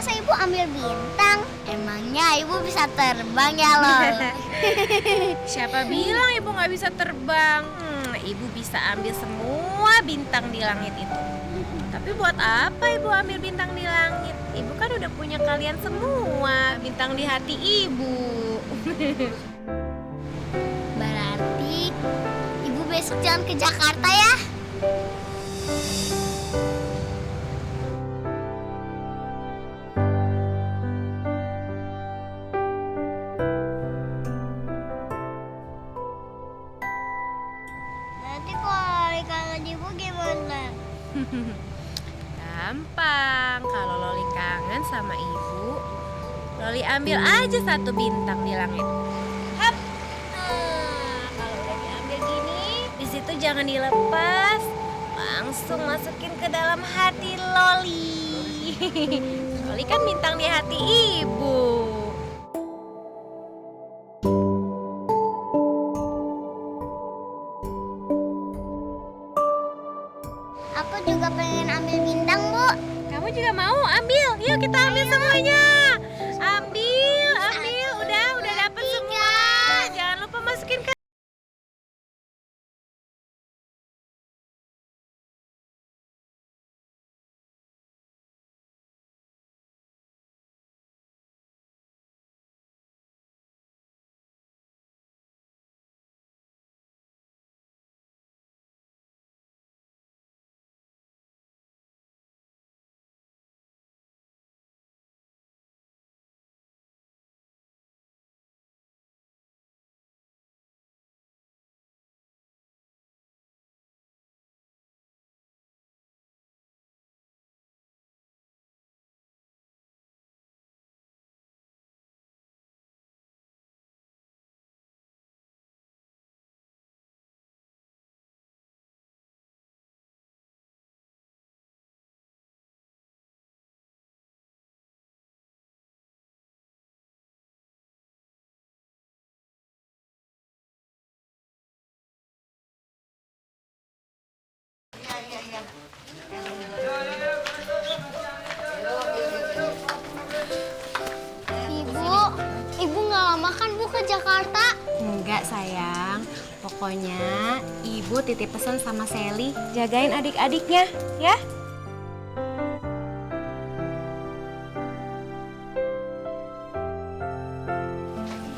Masa ibu ambil bintang? Emangnya ibu bisa terbang ya, Lol? Siapa bilang ibu nggak bisa terbang? Ibu bisa ambil semua bintang di langit itu. Tapi buat apa ibu ambil bintang di langit? Ibu kan udah punya kalian semua bintang di hati ibu. Berarti ibu besok jalan ke Jakarta ya? Nanti kalau Loli kangen ibu gimana? Gampang, kalau Loli kangen sama ibu, Loli ambil aja satu bintang di langit. Hap. Nah, kalau udah diambil gini, di situ jangan dilepas, langsung masukin ke dalam hati Loli. Loli kan bintang di hati ibu. Aku juga pengen ambil bintang, Bu. Kamu juga mau ambil? Yuk kita ambil semuanya. Ambil, udah dapet semua. Jangan lupa masukin ke. Ibu nggak lama kan Bu ke Jakarta? Enggak sayang, pokoknya ibu titip pesan sama Sally, jagain adik-adiknya ya.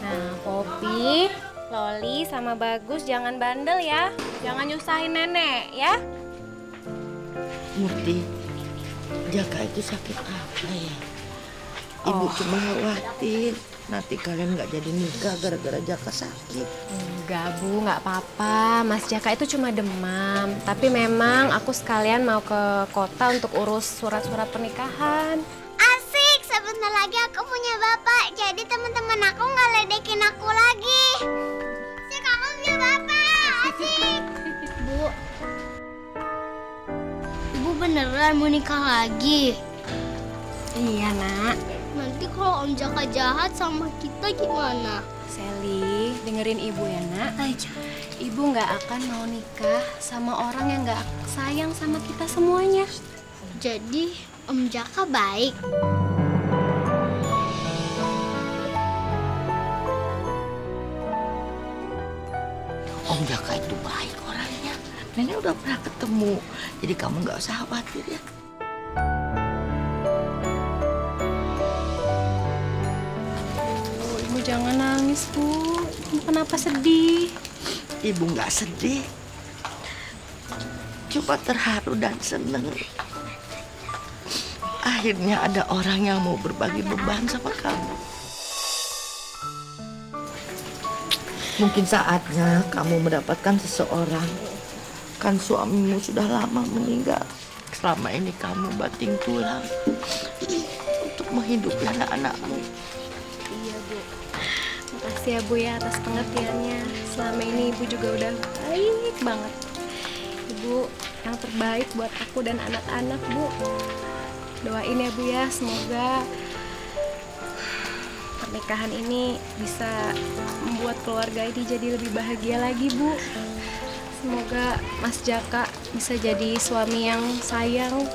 Nah, Poppy, Loli sama Bagus jangan bandel ya, jangan nyusahin nenek ya. Murti, Jaka itu sakit apa ya? Ibu cuma khawatir nanti kalian nggak jadi nikah gara-gara Jaka sakit. Enggak Bu, nggak apa-apa. Mas Jaka itu cuma demam. Tapi memang aku sekalian mau ke kota untuk urus surat-surat pernikahan. Asik, sebentar lagi aku punya bapak. Jadi teman-teman aku nggak ledekin aku lagi. Si kamu punya bapak, asik. Bu, Ibu beneran mau nikah lagi? Iya nak. Nanti kalau Om Jaka jahat sama kita gimana? Sally, dengerin ibu ya nak. Ibu nggak akan mau nikah sama orang yang nggak sayang sama kita semuanya. Jadi Om Jaka baik. Om Jaka itu baik orangnya. Nenek udah pernah ketemu, jadi kamu nggak usah khawatir ya. Ibu jangan nangis Bu. Ibu kenapa sedih? Ibu nggak sedih, cuma terharu dan seneng. Akhirnya ada orang yang mau berbagi beban sama kamu. Mungkin saatnya kamu mendapatkan seseorang. Kan suamimu sudah lama meninggal. Selama ini kamu banting tulang untuk menghidupi anak-anakmu. Iya Bu. Makasih ya Bu ya atas pengertiannya. Selama ini Ibu juga udah baik banget. Ibu yang terbaik buat aku dan anak-anak Bu. Doain ya Bu ya, semoga pernikahan ini bisa membuat keluarga ini jadi lebih bahagia lagi Bu. Semoga Mas Jaka bisa jadi suami yang sayang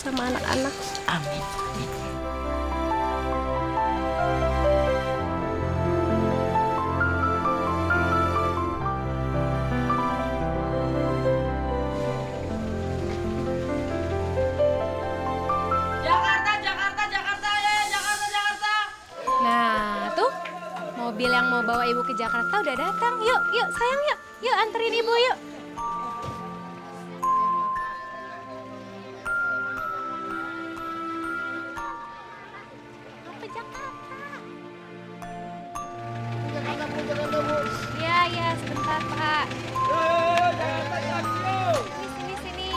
sama anak-anak. Amin. Amin. mau bawa ibu ke Jakarta udah datang. Yuk, yuk sayang yuk. Yuk anterin ibu yuk. Mau ke Jakarta. Iya, iya sebentar Pak. Sini, sini.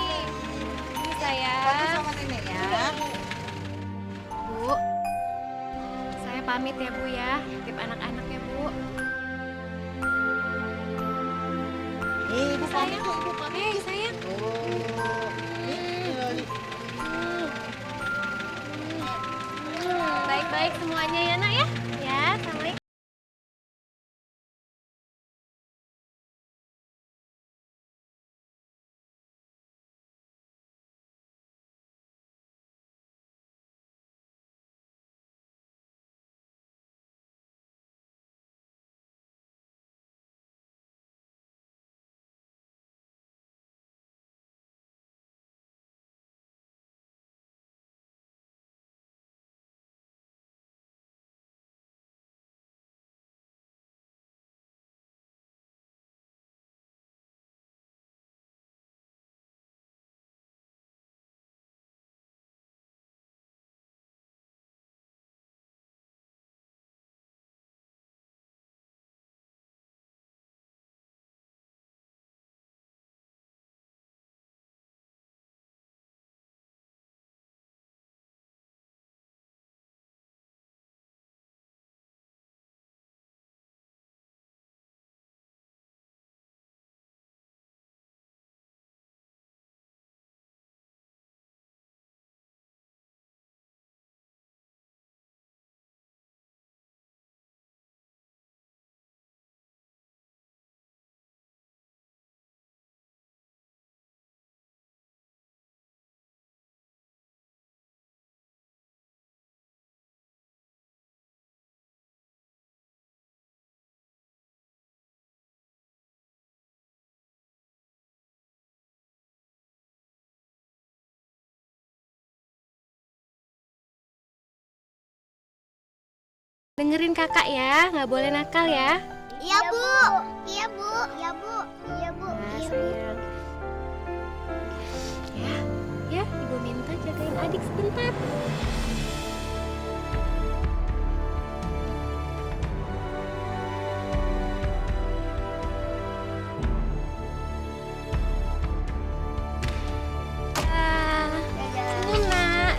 Ini sayang. Sama nenek ya. Bu, saya pamit ya Bu ya. Titip anak-anak ya Bu. Ibu Sayang, sayang. Baik-baik semuanya ya nak ya. Ya, assalamualaikum. Dengerin kakak ya, nggak boleh nakal ya. Iya Bu. Iya Bu. Iya Bu. Iya Bu. Nah, Iya Bu. sayang. Ya, ya, ibu minta jagain adik sebentar. Ah, senyum nak.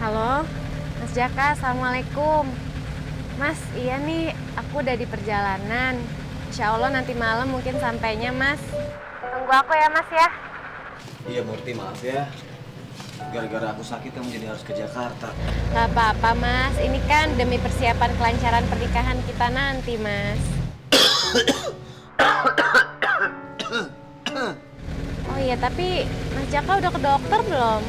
Halo, Mas Jaka, Assalamualaikum. Mas, iya nih, aku udah di perjalanan. Insya Allah nanti malam mungkin sampainya, Mas. Tunggu aku ya, Mas ya. Iya Murti, maaf ya. Gara-gara aku sakit kamu jadi harus ke Jakarta. Gak apa-apa, Mas. Ini kan demi persiapan kelancaran pernikahan kita nanti, Mas. Oh iya, tapi Mas Jaka udah ke dokter belum?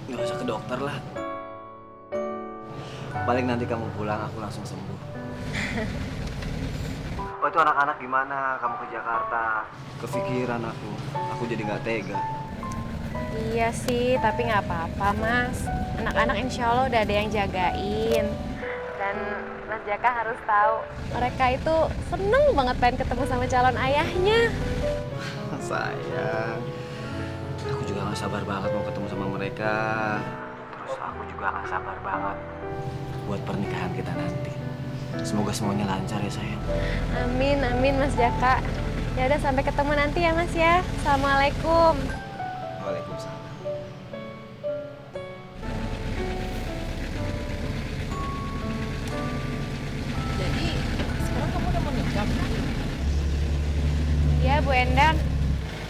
Nggak usah ke dokter lah. Paling nanti kamu pulang aku langsung sembuh. Oh itu anak-anak gimana? Kamu ke Jakarta? Kepikiran aku. Aku jadi nggak tega. Iya sih, tapi nggak apa-apa, Mas. Anak-anak insya Allah udah ada yang jagain. Dan Mas Jaka harus tahu, mereka itu seneng banget pengen ketemu sama calon ayahnya. Sayang, aku juga nggak sabar banget mau ketemu sama mereka. Terus aku juga nggak sabar banget buat pernikahan kita nanti. Semoga semuanya lancar ya sayang. Amin, amin Mas Jaka. Ya udah sampai ketemu nanti ya Mas ya. Assalamualaikum. Waalaikumsalam. Jadi sekarang kamu udah mau nikah? Ya, Bu Endang.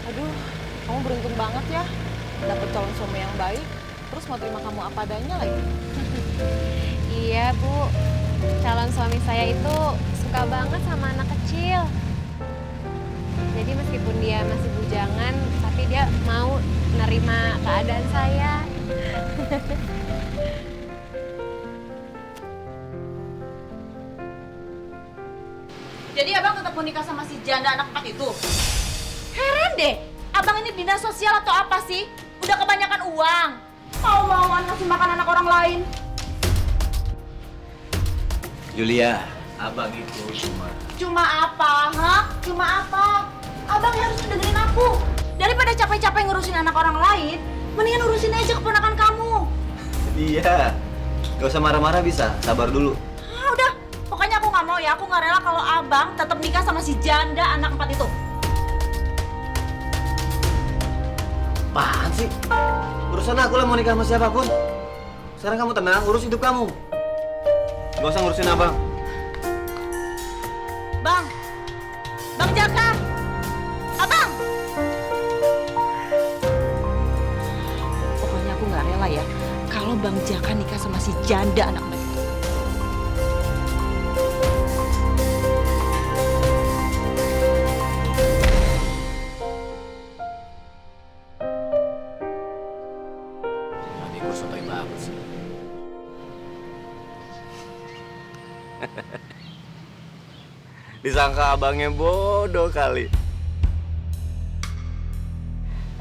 Aduh, kamu beruntung banget ya. Dapet calon suami yang baik, terus mau terima kamu apa adanya lagi. Iya, Bu. Calon suami saya itu suka banget sama anak kecil. Jadi meskipun dia masih bujangan, tapi dia mau nerima keadaan saya. Jadi abang tetap mau nikah sama si janda anak 4 itu? Heran deh, abang ini dinas sosial atau apa sih? Udah kebanyakan uang. Mau-mauan ngasih makan anak orang lain. Julia, abang itu Cuma apa, ha? Cuma apa? Abang harus dengerin aku. Daripada capek-capek ngurusin anak orang lain, mendingan urusin aja keponakan kamu. Iya. Gak usah marah-marah bisa, sabar dulu. Ah, udah, pokoknya aku nggak mau ya. Aku nggak rela kalau abang tetap nikah sama si janda anak 4 itu. Apaan sih? Urusan aku lah mau nikah sama siapapun. Sekarang kamu tenang, urus hidup kamu. Gak usah ngurusin abang. Bang, Bang Jaka, abang. Pokoknya aku nggak rela ya kalau Bang Jaka nikah sama si janda anak 4 itu. Adikku sotoy banget sih. Disangka abangnya bodoh kali.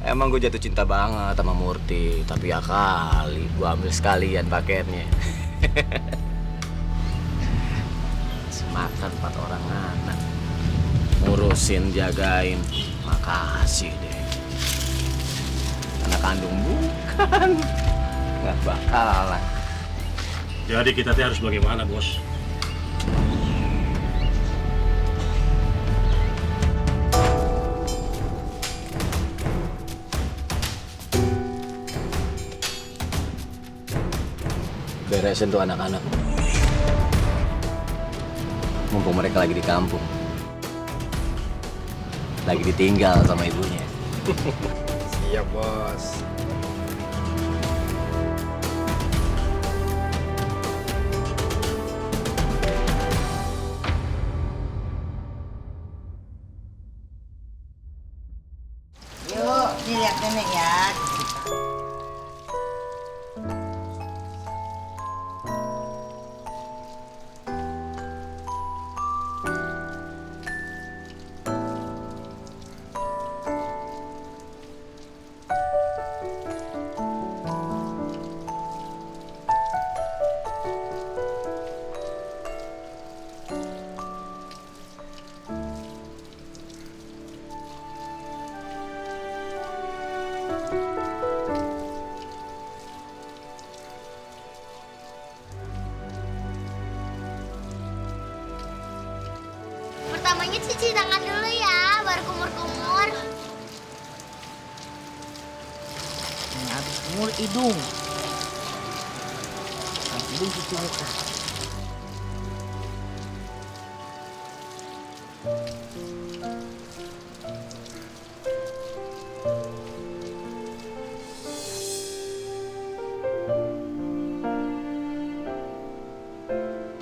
Emang gue jatuh cinta banget sama Murti, tapi ya kali gue ambil sekalian paketnya. Semakan 4 orang anak, ngurusin, jagain, makasih deh. Anak kandung bukan, nggak bakalan. Jadi kita teh harus bagaimana, Bos? Beresin tuh anak-anak. Mumpung mereka lagi di kampung. Lagi ditinggal sama ibunya. Siap, Bos. Yuk, dilihat nenek ya. Pertamanya cuci tangan dulu ya, baru kumur-kumur. Habis mul hidung. Habis hidung cuci muka.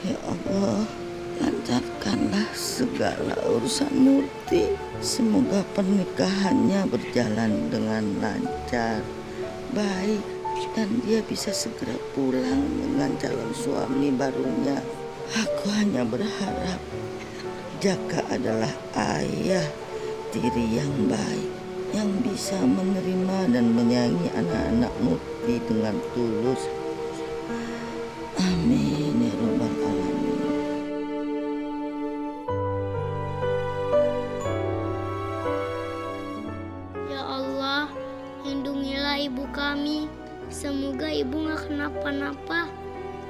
Ya Allah, lancarkanlah segala urusan Murti. Semoga pernikahannya berjalan dengan lancar, baik, dan dia bisa segera pulang dengan calon suami barunya. Aku hanya berharap Jaka adalah ayah tiri yang baik, yang bisa menerima dan menyayangi anak-anak Murti dengan tulus. Amin ya Rabbal Alamin. Ya Allah, lindungilah ibu kami. Semoga ibu gak kenapa-napa.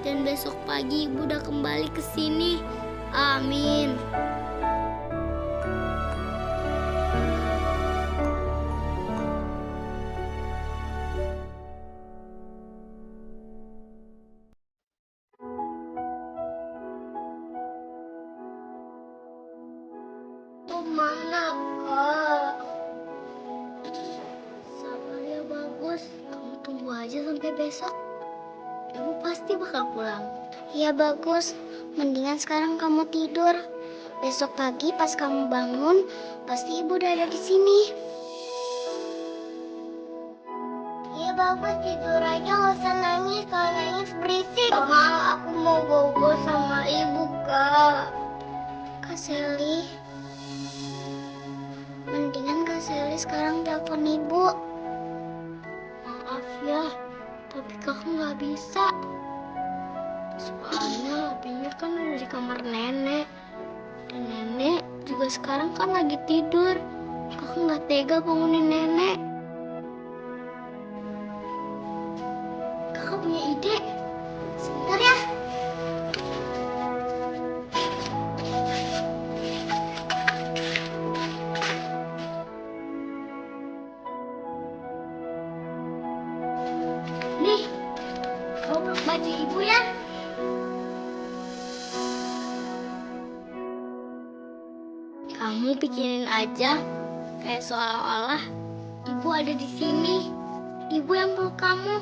Dan besok pagi ibu udah kembali ke sini. Amin. Mana kak? sampai besok ibu pasti bakal pulang. Ya bagus, mendingan sekarang kamu tidur. Besok pagi pas kamu bangun, pasti ibu udah ada di sini. Iya bagus, tidur aja, nggak usah nangis. Kalau nangis berisik. Aku mau bobo sama ibu, Kak. Kak Seli, mendingan Kak Seli sekarang telepon ibu. Maaf ya, tapi kakak nggak bisa. Soalnya HP-nya kan ada di kamar nenek. Dan nenek juga sekarang kan lagi tidur. Kakak nggak tega bangunin nenek. Kakak punya ide. Sebentar ya. Nih, kamu peluk baju ibu ya. Kamu bikinin aja kayak seolah-olah ibu ada di sini. Ibu yang peluk kamu.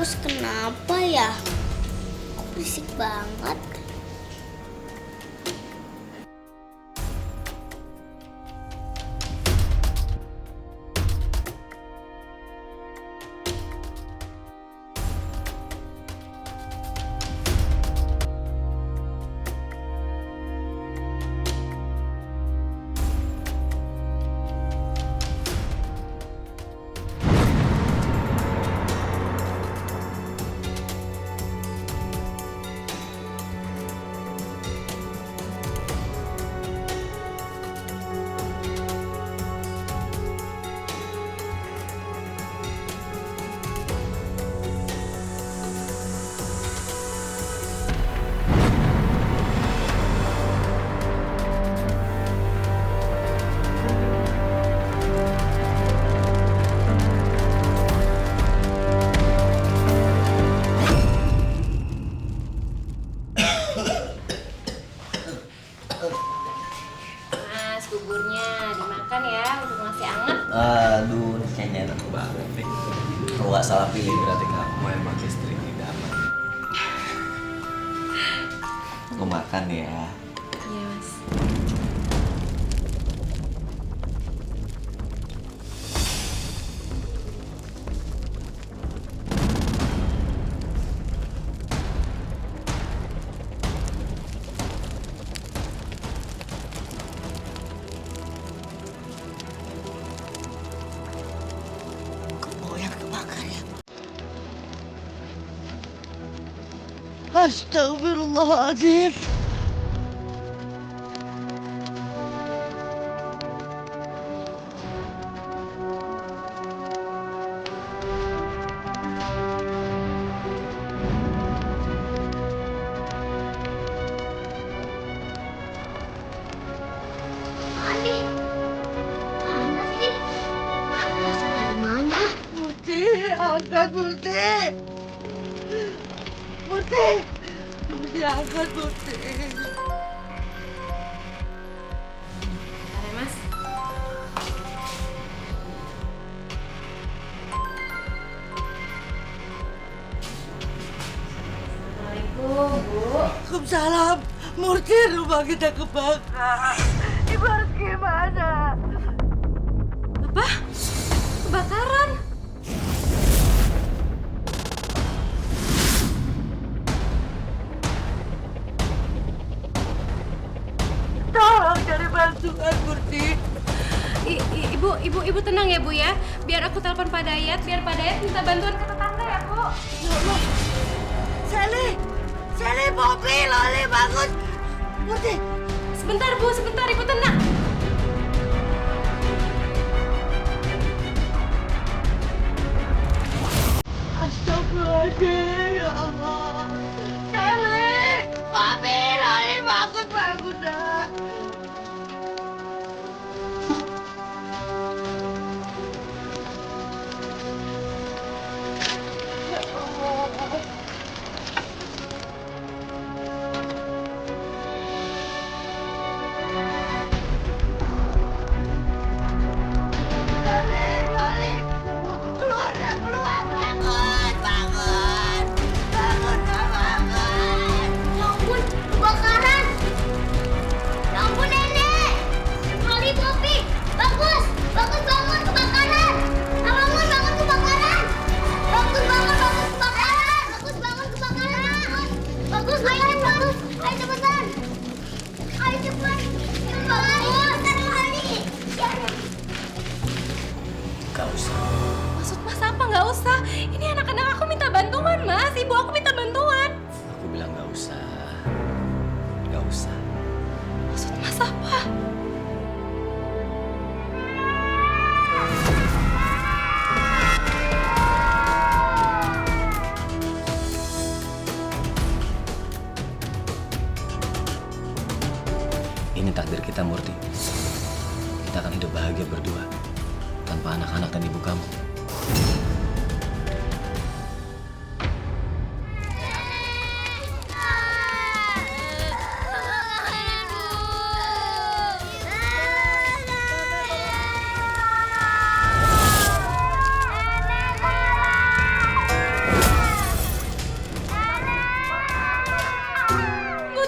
Pus kenapa ya? Kok berisik banget? makan ya. Iya, Mas. Kok yang kebakar ya? Astagfirullahaladzim. Adi, mana sih? Dari mana? Murti, angkat Murti. Murti. Murti, angkat Murti. Bentar ya, Mas. Assalamualaikum, Bu. Waalaikumsalam. Murti, rumah kita kebakar. Ibu harus gimana? Apa? Kebakaran? Tolong cari bantuan, Murti. Ibu tenang ya, Bu ya. Biar aku telepon Pak Dayat, biar Pak Dayat minta bantuan ke tetangga ya, Bu. Sally, Bobby, Loli, bagus. Murti, Sebentar, Bu, sebentar. Ibu tenang. astagfirullahaladzim, ya Allah. Sally, Bobby, Loli, bagus dah. Ya ampun, kebakaran! Ya ampun, Nenek! Loli, Poppy, bagus! Bagus bangun, kebakaran! Bangun, bangun, kebakaran! Bagus bangun, kebakaran! Bagus bangun, kebakaran! Bagus, ayo cepat! Ayo cepetan! Ayo cepat! Bagus! Loli! Gak usah. Maksud Mas apa? Nggak usah. Ini anak-anak aku minta bantuan, Mas. Ibu aku minta bantuan. Aku bilang gak usah. Gak usah. Maksud Mas apa? Ini takdir kita, Murti. Kita akan hidup bahagia berdua. Tanpa anak-anak dan ibu kamu.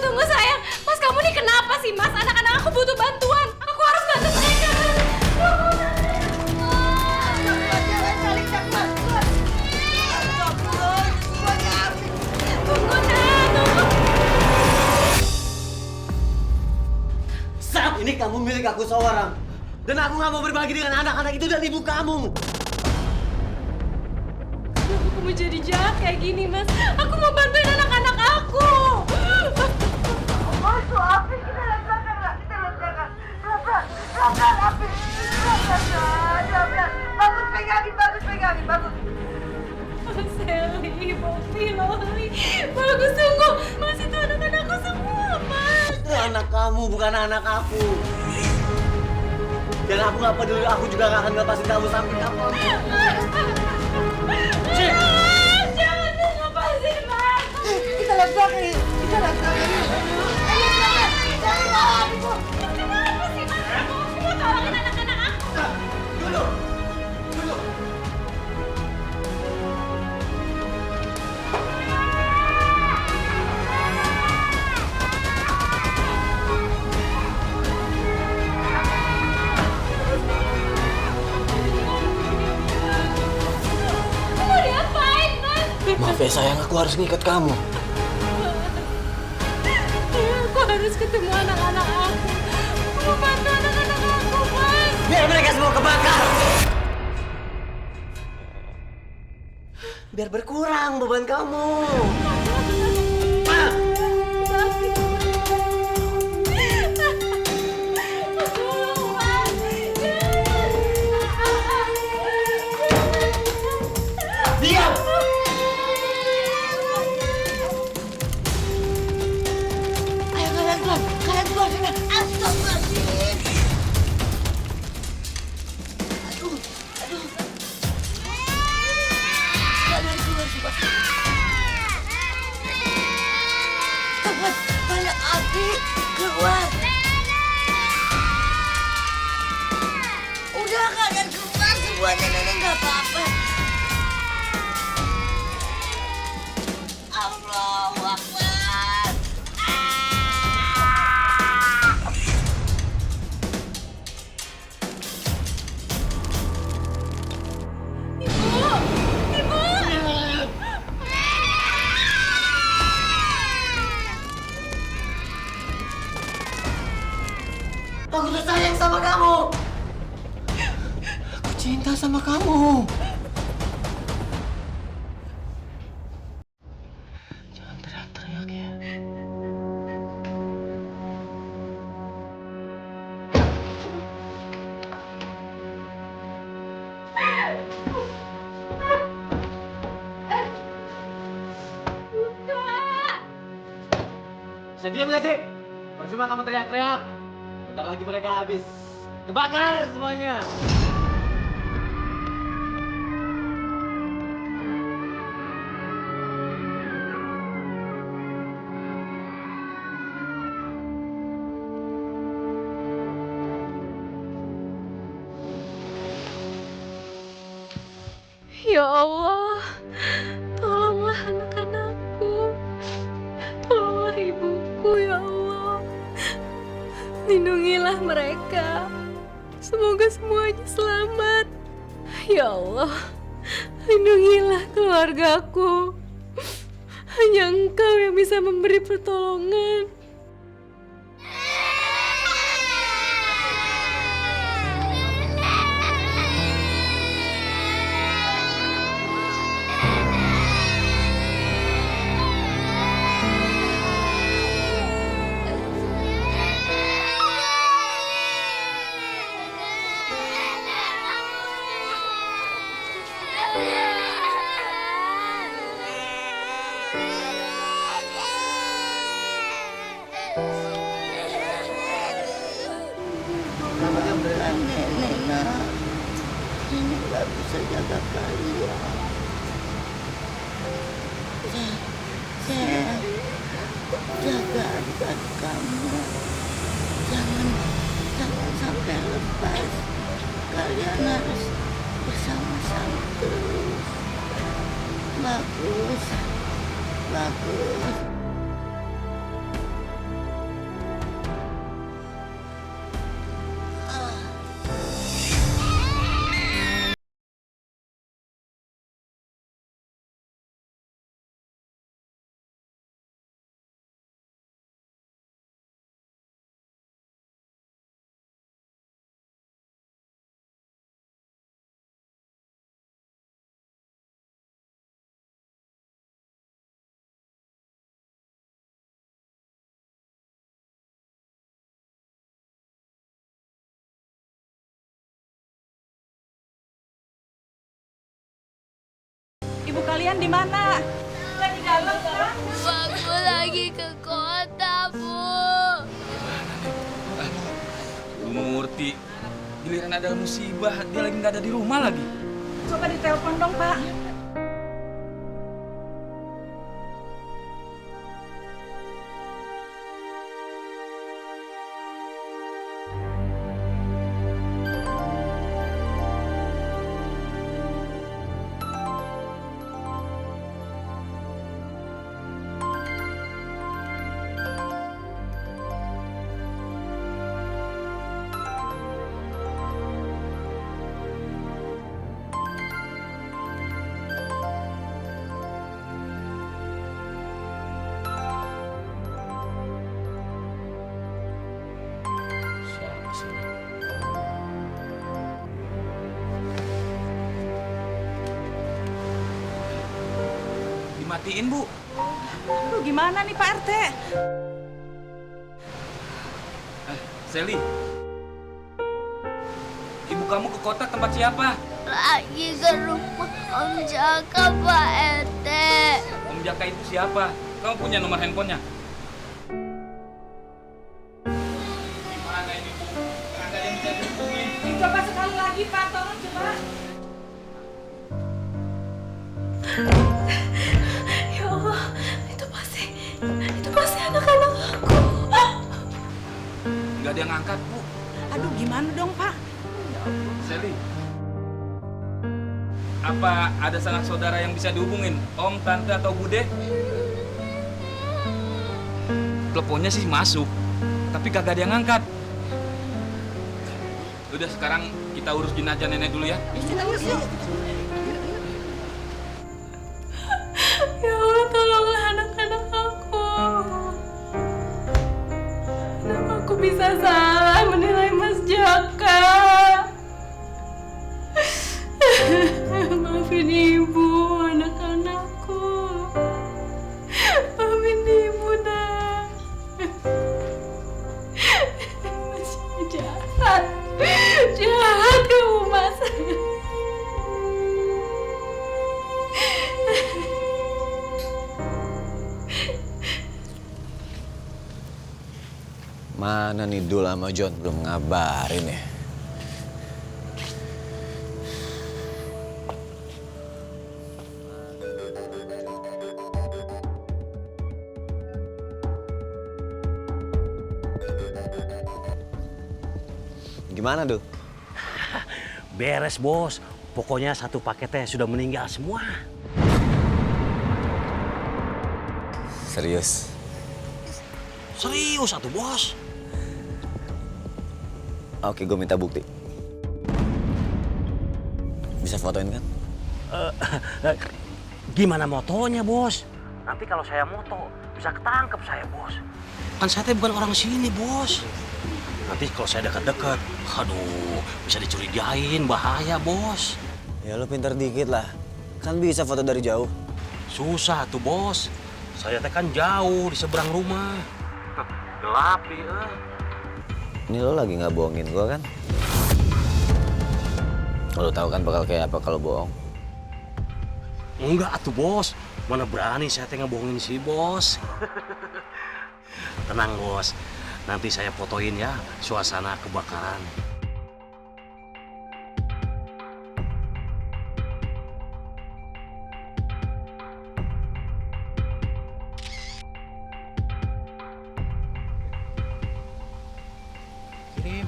Tunggu sayang. Mas kamu nih kenapa sih, Mas? Anak-anak aku butuh bantuan. Aku harus bantu mereka. Tunggu, Nak. Tunggu. Saat ini kamu milik aku seorang. Dan aku gak mau berbagi dengan anak-anak itu dan ibu kamu. Kenapa kamu jadi jahat kayak gini, Mas? Aku mau bantuin anak-anak aku. Masuk api, kita ledakan, Kak. Kita ledakan. Pelan-pelan, api. Pelan-pelan. Bagus pegangin, bagus. Mas Sally, Poppy, Loli. Bagus, tunggu. Mas itu anak-anakku semua, Mas. Itu anak kamu, bukan anak aku. Dan aku gak peduli, aku juga gak akan lepasin kamu sampai kamu. Jangan lepasin, Mas. Kita ledakan. Kenapa sih, Mas? Aku mau tolongin anak-anak aku. Dulu. Tapi sayang, aku harus ngikat kamu. Aku harus ketemu anak-anak aku. Aku mau bantu anak-anak aku, Mas. Biar mereka semua kebakar. Biar berkurang beban kamu. Diam! Ayo kalian keluar sana. Astagfirullahaladzim. Aduh. Kalian keluar coba. Cepat, banyak api. Keluar. Udah kalian keluar semuanya, nenek nggak apa-apa. Allahu Akbar. Aku tuh sayang sama kamu. Aku cinta sama kamu. Jangan teriak-teriak ya. Diam gak sih? Percuma kamu teriak-teriak. Bentar lagi mereka habis. Kebakar semuanya. Ya Allah, tolonglah anak-anakku. Tolonglah ibuku, ya Allah. Lindungilah mereka. Semoga semuanya selamat. Ya Allah, lindungilah keluargaku. Hanya Engkau yang bisa memberi pertolongan. Maafkan nenek, nak. Nenek nggak bisa jaga kalian. Sayang, jaga adik kamu. Jangan sampai lepas. Kalian harus bersama-sama terus. Bagus. Ibu kalian di mana? Di dalam kan? Aku lagi ke kota, Bu. Bu Murti, giliran ada musibah, dia lagi nggak ada di rumah lagi. Coba ditelepon dong, Pak. dimatiin, Bu. Aduh, gimana nih Pak RT? Sally. Ibu kamu ke kota tempat siapa? Lagi ke rumah Om Jaka, Pak RT. Om Jaka itu siapa? Kamu punya nomor handphonenya? Gimana ini, Bu? Nggak ada yang bisa dihubungin. Coba sekali lagi Pak, tolong coba. Ya Allah, itu pasti anak-anak aku. Nggak ada yang ngangkat, Bu. Aduh, gimana dong Pak? Sally. Apa ada sanak saudara yang bisa dihubungin? Om, tante, atau bude? Teleponnya sih masuk, tapi kagak ada yang ngangkat. Udah, sekarang kita urus jenazah nenek dulu ya. Ya Allah, tolonglah anak-anak aku. Kenapa aku bisa salah menilai Mas Jaka? Maafin ibu, anak-anakku. Maafin ibu, nak. Mas jahat. Jahat kamu, Mas. Mana nih Dul sama John belum ngabarin ya? Gimana, Dul? Beres, Bos. Pokoknya satu paketnya sudah meninggal semua. Serius? Serius, satu Bos. Oke, gue minta bukti. Bisa fotoin kan? Gimana motonya, Bos? Nanti kalau saya moto, bisa ketangkep saya, Bos. Kan saya teh bukan orang sini, Bos. Nanti kalau saya dekat-dekat, aduh, bisa dicurigain, bahaya, Bos. Ya lo pintar dikit lah. Kan bisa foto dari jauh. Susah tuh, Bos. Saya teh kan jauh di seberang rumah. Gelap ya. Ini lo lagi nggak bohongin gue kan? Lo tahu kan bakal kayak apa kalau bohong? Enggak tuh, Bos. Mana berani saya teh ngebohongin si Bos. Tenang, Bos. Nanti saya fotoin ya suasana kebakaran. Kirim.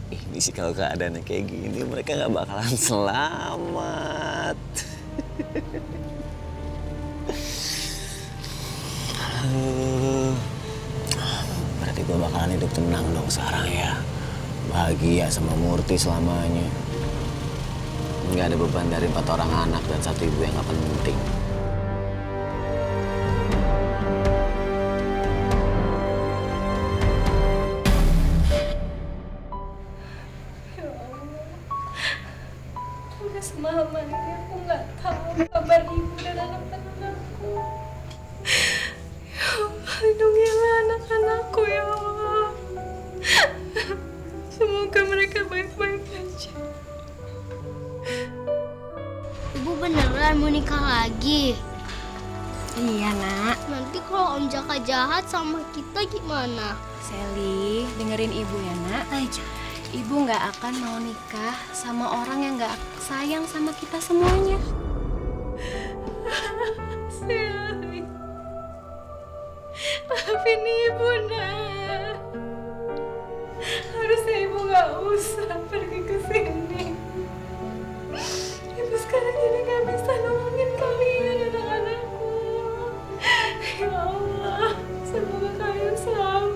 Ini sih kalau keadaannya kayak gini mereka nggak bakalan selamat. Berarti gue bakalan hidup tenang dong sekarang ya. Bahagia sama Murti selamanya. Nggak ada beban dari 4 orang anak dan 1 ibu yang nggak penting. Udah semalaman ini aku nggak tahu kabar ibu dan anak-anakku. Ya Allah, lindungilah anak-anakku ya Allah. Semoga mereka baik-baik aja. Ibu beneran mau nikah lagi? Iya, Nak. Nanti kalau Om Jaka jahat sama kita gimana? Sally, dengerin ibu ya, Nak. Aja. Ibu nggak akan mau nikah sama orang yang nggak sayang sama kita semuanya. Sally, maafin ibu, Nak. Harusnya ibu nggak usah pergi ke sini. Ibu sekarang jadi nggak bisa nolongin kalian, anak-anakku. Ya Allah, semoga kalian selamat.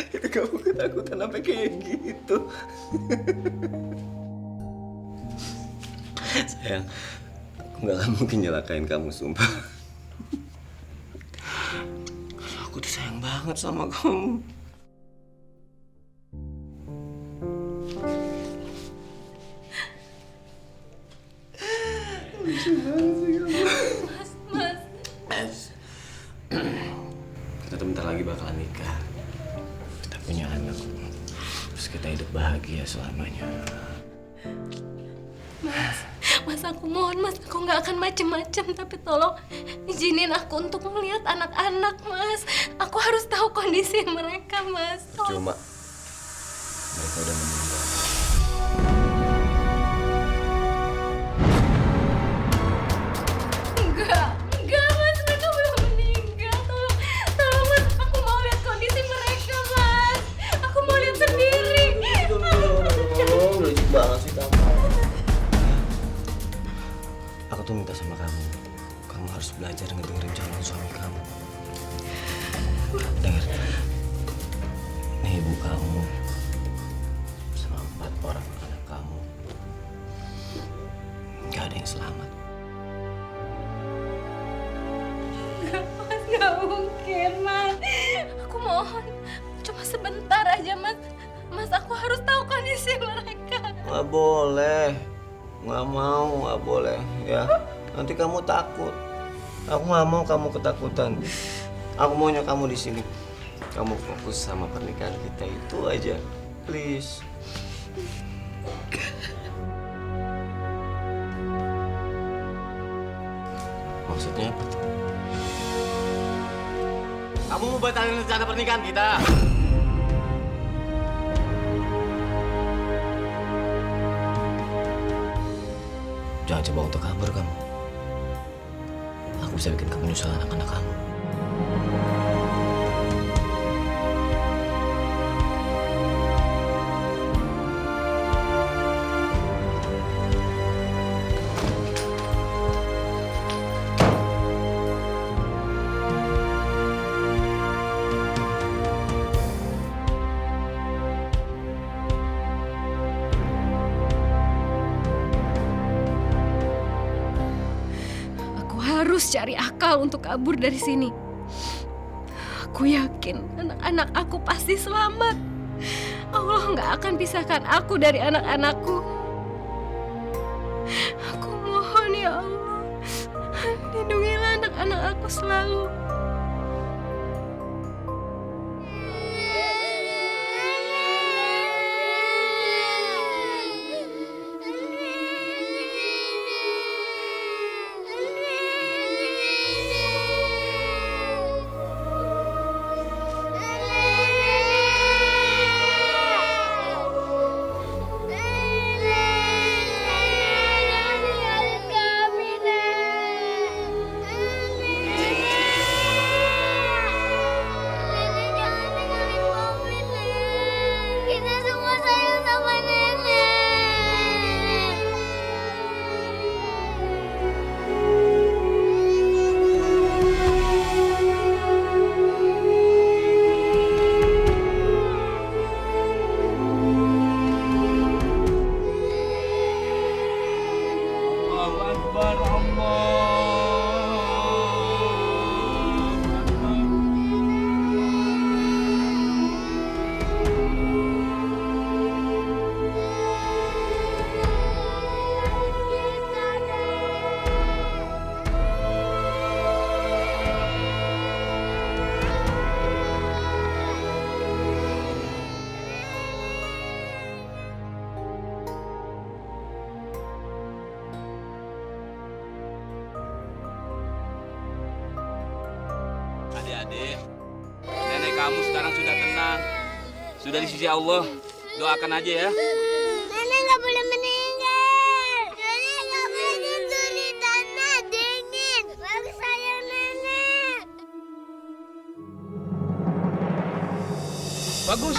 Itu kamu ketakutan sampai kayak gitu. Sayang, aku gak akan mungkin nyelakain kamu, sumpah. Aku tuh sayang banget sama kamu. Lucu banget sih kamu. Mas. Kita tuh bentar lagi bakalan nikah. Kita punya anak. Terus kita hidup bahagia selamanya. Mas, aku mohon, Mas, aku nggak akan macem-macem, tapi tolong izinin aku untuk melihat anak-anak, Mas. Aku harus tahu kondisi mereka, Mas. Cuma mereka udah meninggal. Enggak, Mas, mereka belum meninggal. Tolong, Mas, aku mau lihat kondisi mereka, Mas. Aku mau lihat sendiri. Logik banget sih kamu. Aku tuh minta sama kamu. Kamu harus belajar ngedengerin calon suami kamu. Dengar. Ini ibu kamu sama 4 orang anak kamu. Gak ada yang selamat. Mas, nggak mungkin, Mas. Aku mohon, cuma sebentar aja, Mas. Mas, aku harus tahu kondisi mereka. Gak boleh. Gak mau, gak boleh. Ya, nanti kamu takut. Aku gak mau kamu ketakutan. Aku maunya kamu di sini. Kamu fokus sama pernikahan kita itu aja. Please. Maksudnya apa tuh? Kamu mau batalin rencana pernikahan kita? Jangan coba untuk kabur kamu. Aku bisa bikin kamu nyusul anak-anak kamu. Harus cari akal untuk kabur dari sini. Aku yakin anak-anak aku pasti selamat. Allah nggak akan pisahkan aku dari anak-anakku. Aku mohon ya Allah, lindungilah anak-anak aku selalu. Adik-adik, nenek kamu sekarang sudah tenang. Sudah di sisi Allah. Doakan aja ya. Nenek nggak boleh meninggal. Nenek nggak boleh tidur di tanah dingin. Bagus sayang nenek. Bagus.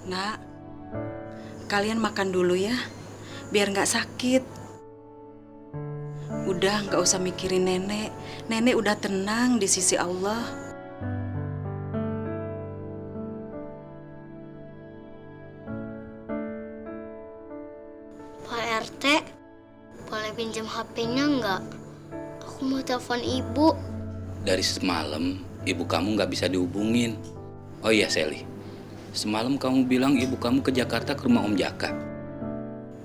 Nak, kalian makan dulu ya, biar nggak sakit. Udah nggak usah mikirin nenek. Nenek udah tenang di sisi Allah. Pak RT, boleh pinjam HP-nya nggak? Aku mau telepon ibu. Dari semalam ibu kamu nggak bisa dihubungin. Oh iya Sally, semalam kamu bilang ibu kamu ke Jakarta ke rumah Om Jaka.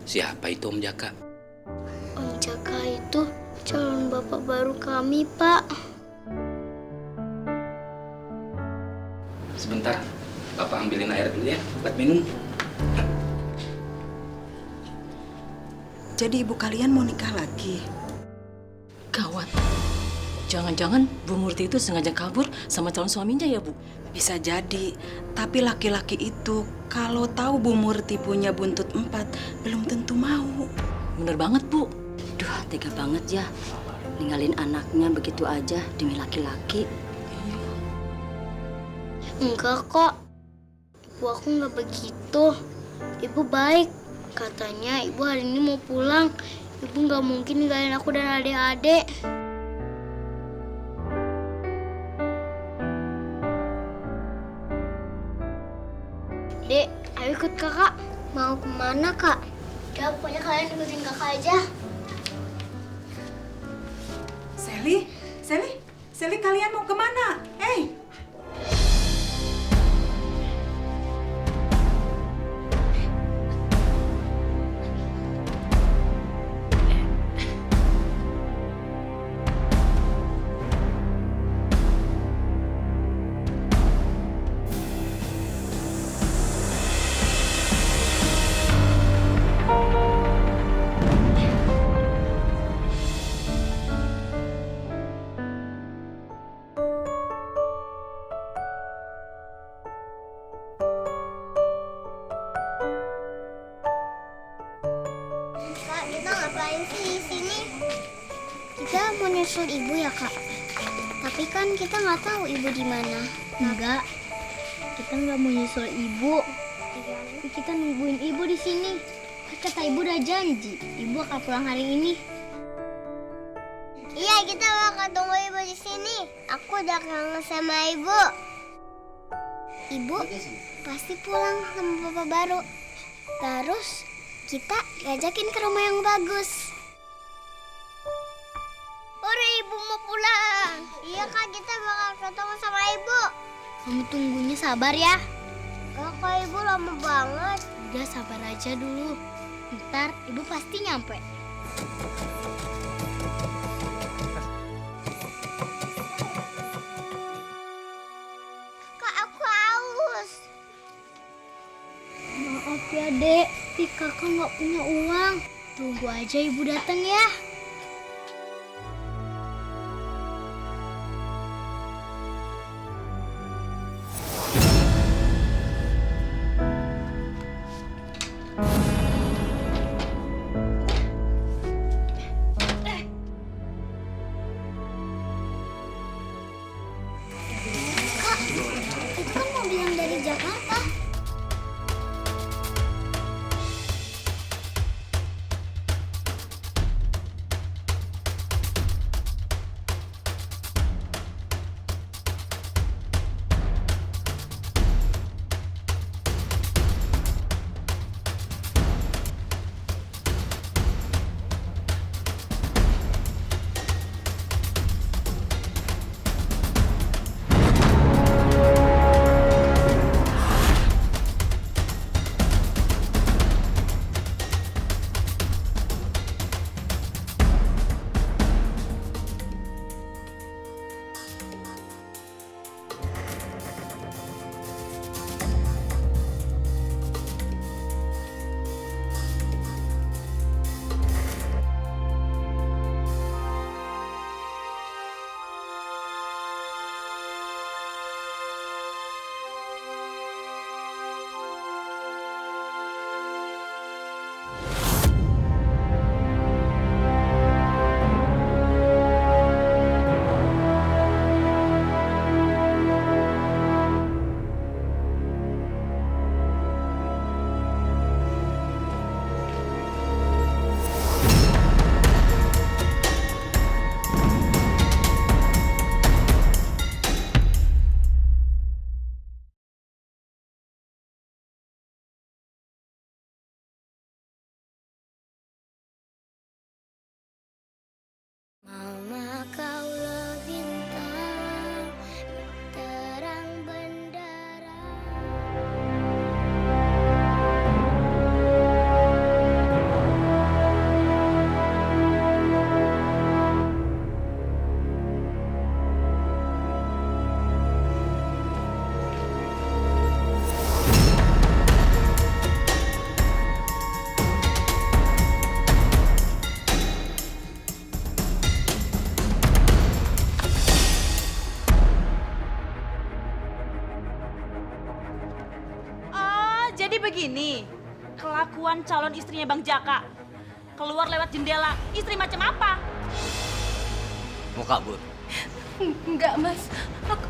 Siapa itu Om Jaka? Om Jaka itu calon bapak baru kami, Pak. Sebentar, Bapak ambilin air dulu ya buat minum. Jadi ibu kalian mau nikah lagi? Gawat. Jangan-jangan Bu Murti itu sengaja kabur sama calon suaminya ya, Bu? Bisa jadi, tapi laki-laki itu kalau tahu Bu Murti punya buntut 4, belum tentu mau. Bener banget, Bu. Duh, tega banget ya. Ninggalin anaknya begitu aja demi laki-laki. Enggak kok. Ibu aku nggak begitu. Ibu baik. Katanya ibu hari ini mau pulang. Ibu nggak mungkin ninggalin aku dan adik-adik. Dek, ayo ikut kakak. Mau kemana, Kak? Udah, pokoknya kalian ikutin kakak aja. Sally, kalian mau kemana? Hei! Kak, kita ngapain sih di sini? Kita mau nyusul ibu ya, Kak. Tapi kan kita nggak tahu ibu di mana. Enggak, kita nggak mau nyusul ibu. Tapi kita nungguin ibu di sini. Kata ibu udah janji, ibu akan pulang hari ini. Iya, kita bakal tunggu ibu di sini. Aku udah kangen sama ibu. Ibu pasti pulang sama bapak baru. Terus kita ngajakin ke rumah yang bagus. Hore, ibu mau pulang. Iya, Kak, kita bakal ketemu sama ibu. Kamu tunggunya sabar ya. Kak, ibu lama banget. Udah sabar aja dulu. Ntar ibu pasti nyampe. Kak, aku haus. Maaf ya, Dek. Tapi kakak nggak punya uang. Tunggu aja ibu datang ya. Kak, itu kan mobil yang dari Jakarta. begini kelakuan calon istrinya Bang Jaka. Keluar lewat jendela, istri macam apa? Mau kabur? Enggak, Mas.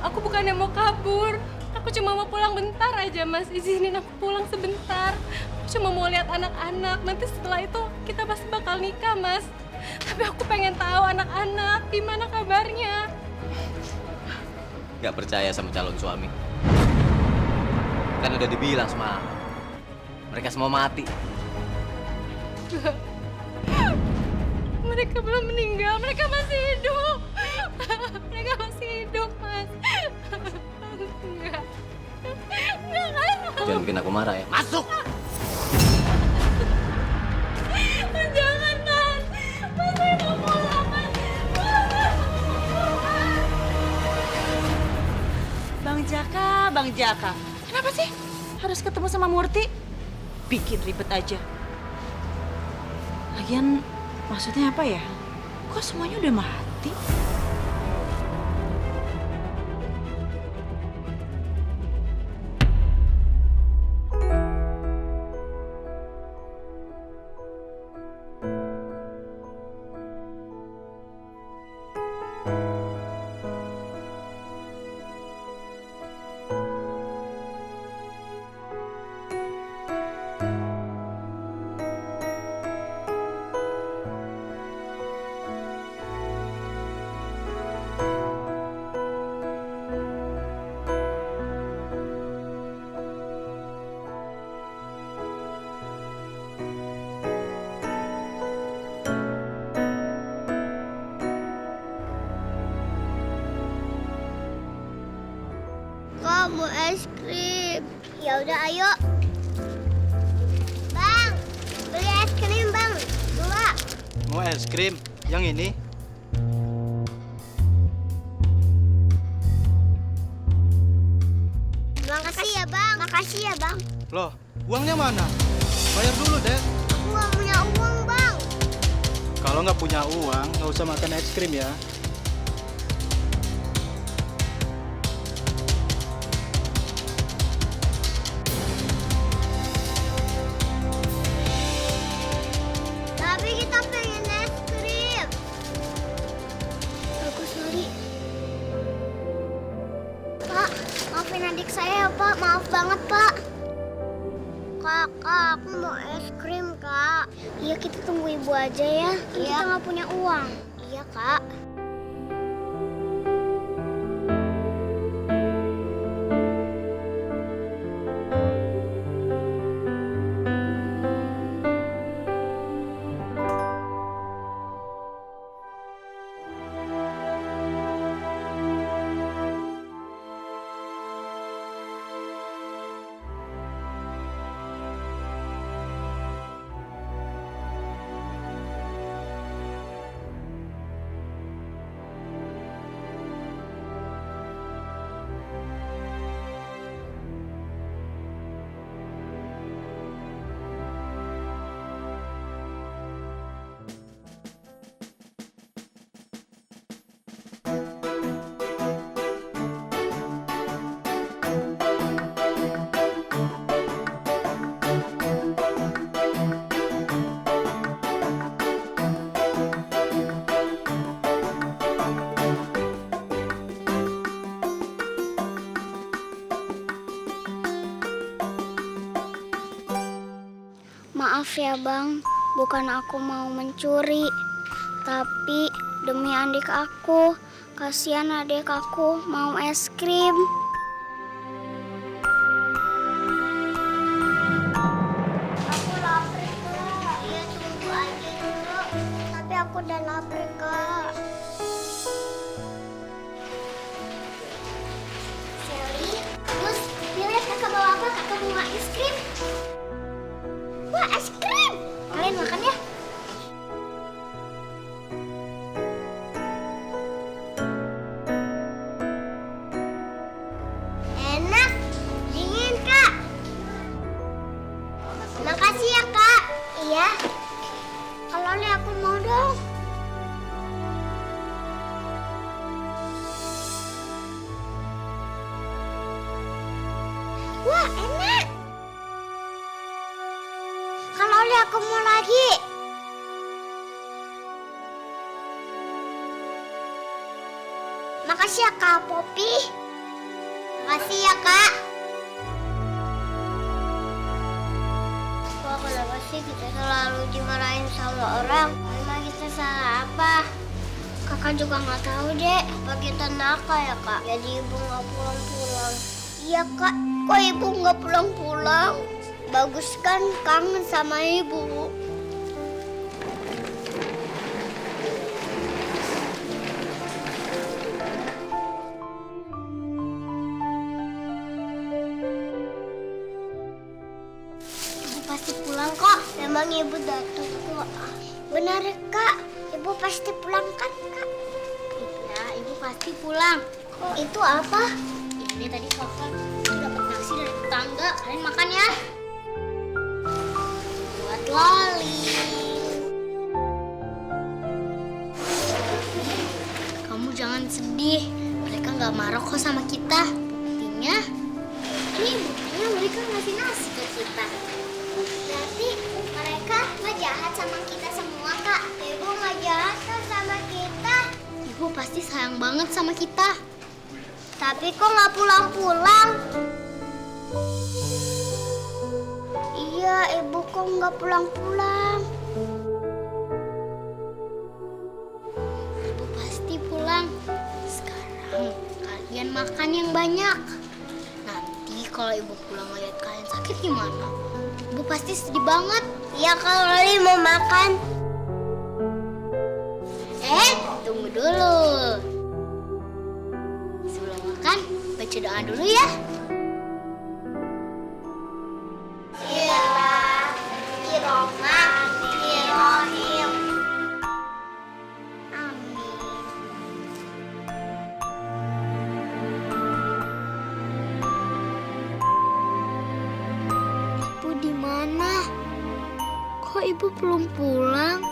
Aku bukannya mau kabur. Aku cuma mau pulang bentar aja, Mas. Izinin aku pulang sebentar. Aku cuma mau lihat anak-anak. Nanti setelah itu kita pasti bakal nikah, Mas. Tapi aku pengen tahu anak-anak gimana kabarnya. Gak percaya sama calon suami. Kan udah dibilang semalam. Mereka semua mati. Mereka belum meninggal, mereka masih hidup. Mereka masih hidup, Mas. Enggak. Enggak kan? Jangan bikin aku marah ya. Masuk! Jangan, Mas. Mas, saya mau pulang, Mas. Bang Jaka. Kenapa sih harus ketemu sama Murti? Bikin ribet aja. Lagian maksudnya apa ya? Kok semuanya udah mati? Kak, mau es krim. Ya udah, ayo. Bang, beli es krim, Bang. 2. Mau es krim? Yang ini? Makasih ya, Bang. Makasih ya, Bang. Loh, uangnya mana? Bayar dulu, Dek. Aku nggak punya uang, Bang. Kalau nggak punya uang, nggak usah makan es krim ya. Tapi kita pengen es krim. Aku sorry. Pak, maafin adik saya ya, Pak. Maaf banget, Pak. Kak, aku mau es krim, Kak. Iya, kita tunggu ibu aja ya. Kita nggak punya uang. Iya, Kak. Maaf ya, Bang. Bukan aku mau mencuri. Tapi demi adik aku. Kasihan adik aku mau es krim. Aku lapar, Kak. Iya, tunggu aja dulu. Tapi aku udah lapar, Kak. Sally, terus lihat kakak bawa apa? Kakak bawa es krim. Wah, es krim! Kalian makan ya? Enak, dingin, Kak. Makasih ya, Kak. Iya. Kalau ini aku mau dong. Wah, enak. Loli, aku mau lagi. Makasih ya Kak Poppy. Makasih ya Kak. Kok kenapa sih kita selalu dimarahin sama orang? Emang kita salah apa? Kakak juga nggak tahu deh. Apa kita nakal ya Kak? Jadi ibu nggak pulang-pulang. Iya Kak, kok ibu nggak pulang-pulang? Bagus kan, kangen sama ibu. Ibu pasti pulang kok. Memang ibu datang kok. Benar Kak, ibu pasti pulang kan Kak? Iya, ibu pasti pulang. Kok itu apa? Ini tadi kakak dapat nasi dari tetangga. Kalian makan ya. Buat Loli. Kamu jangan sedih. Mereka nggak marah kok sama kita. Buktinya mereka ngasih nasi ke kita. Berarti mereka nggak jahat sama kita semua Kak. Ibu nggak jahat kan sama kita. Ibu pasti sayang banget sama kita. Tapi kok nggak pulang-pulang? Iya, ibu kok nggak pulang-pulang? Ibu pasti pulang. Sekarang kalian makan yang banyak. Nanti kalau ibu pulang ngeliat kalian sakit gimana? Ibu pasti sedih banget. Iya, kalau Loli mau makan. Tunggu dulu. Kan baca doa dulu ya. Bismillahirrahmanirrahim. Amin. Ibu di mana? Kok ibu belum pulang?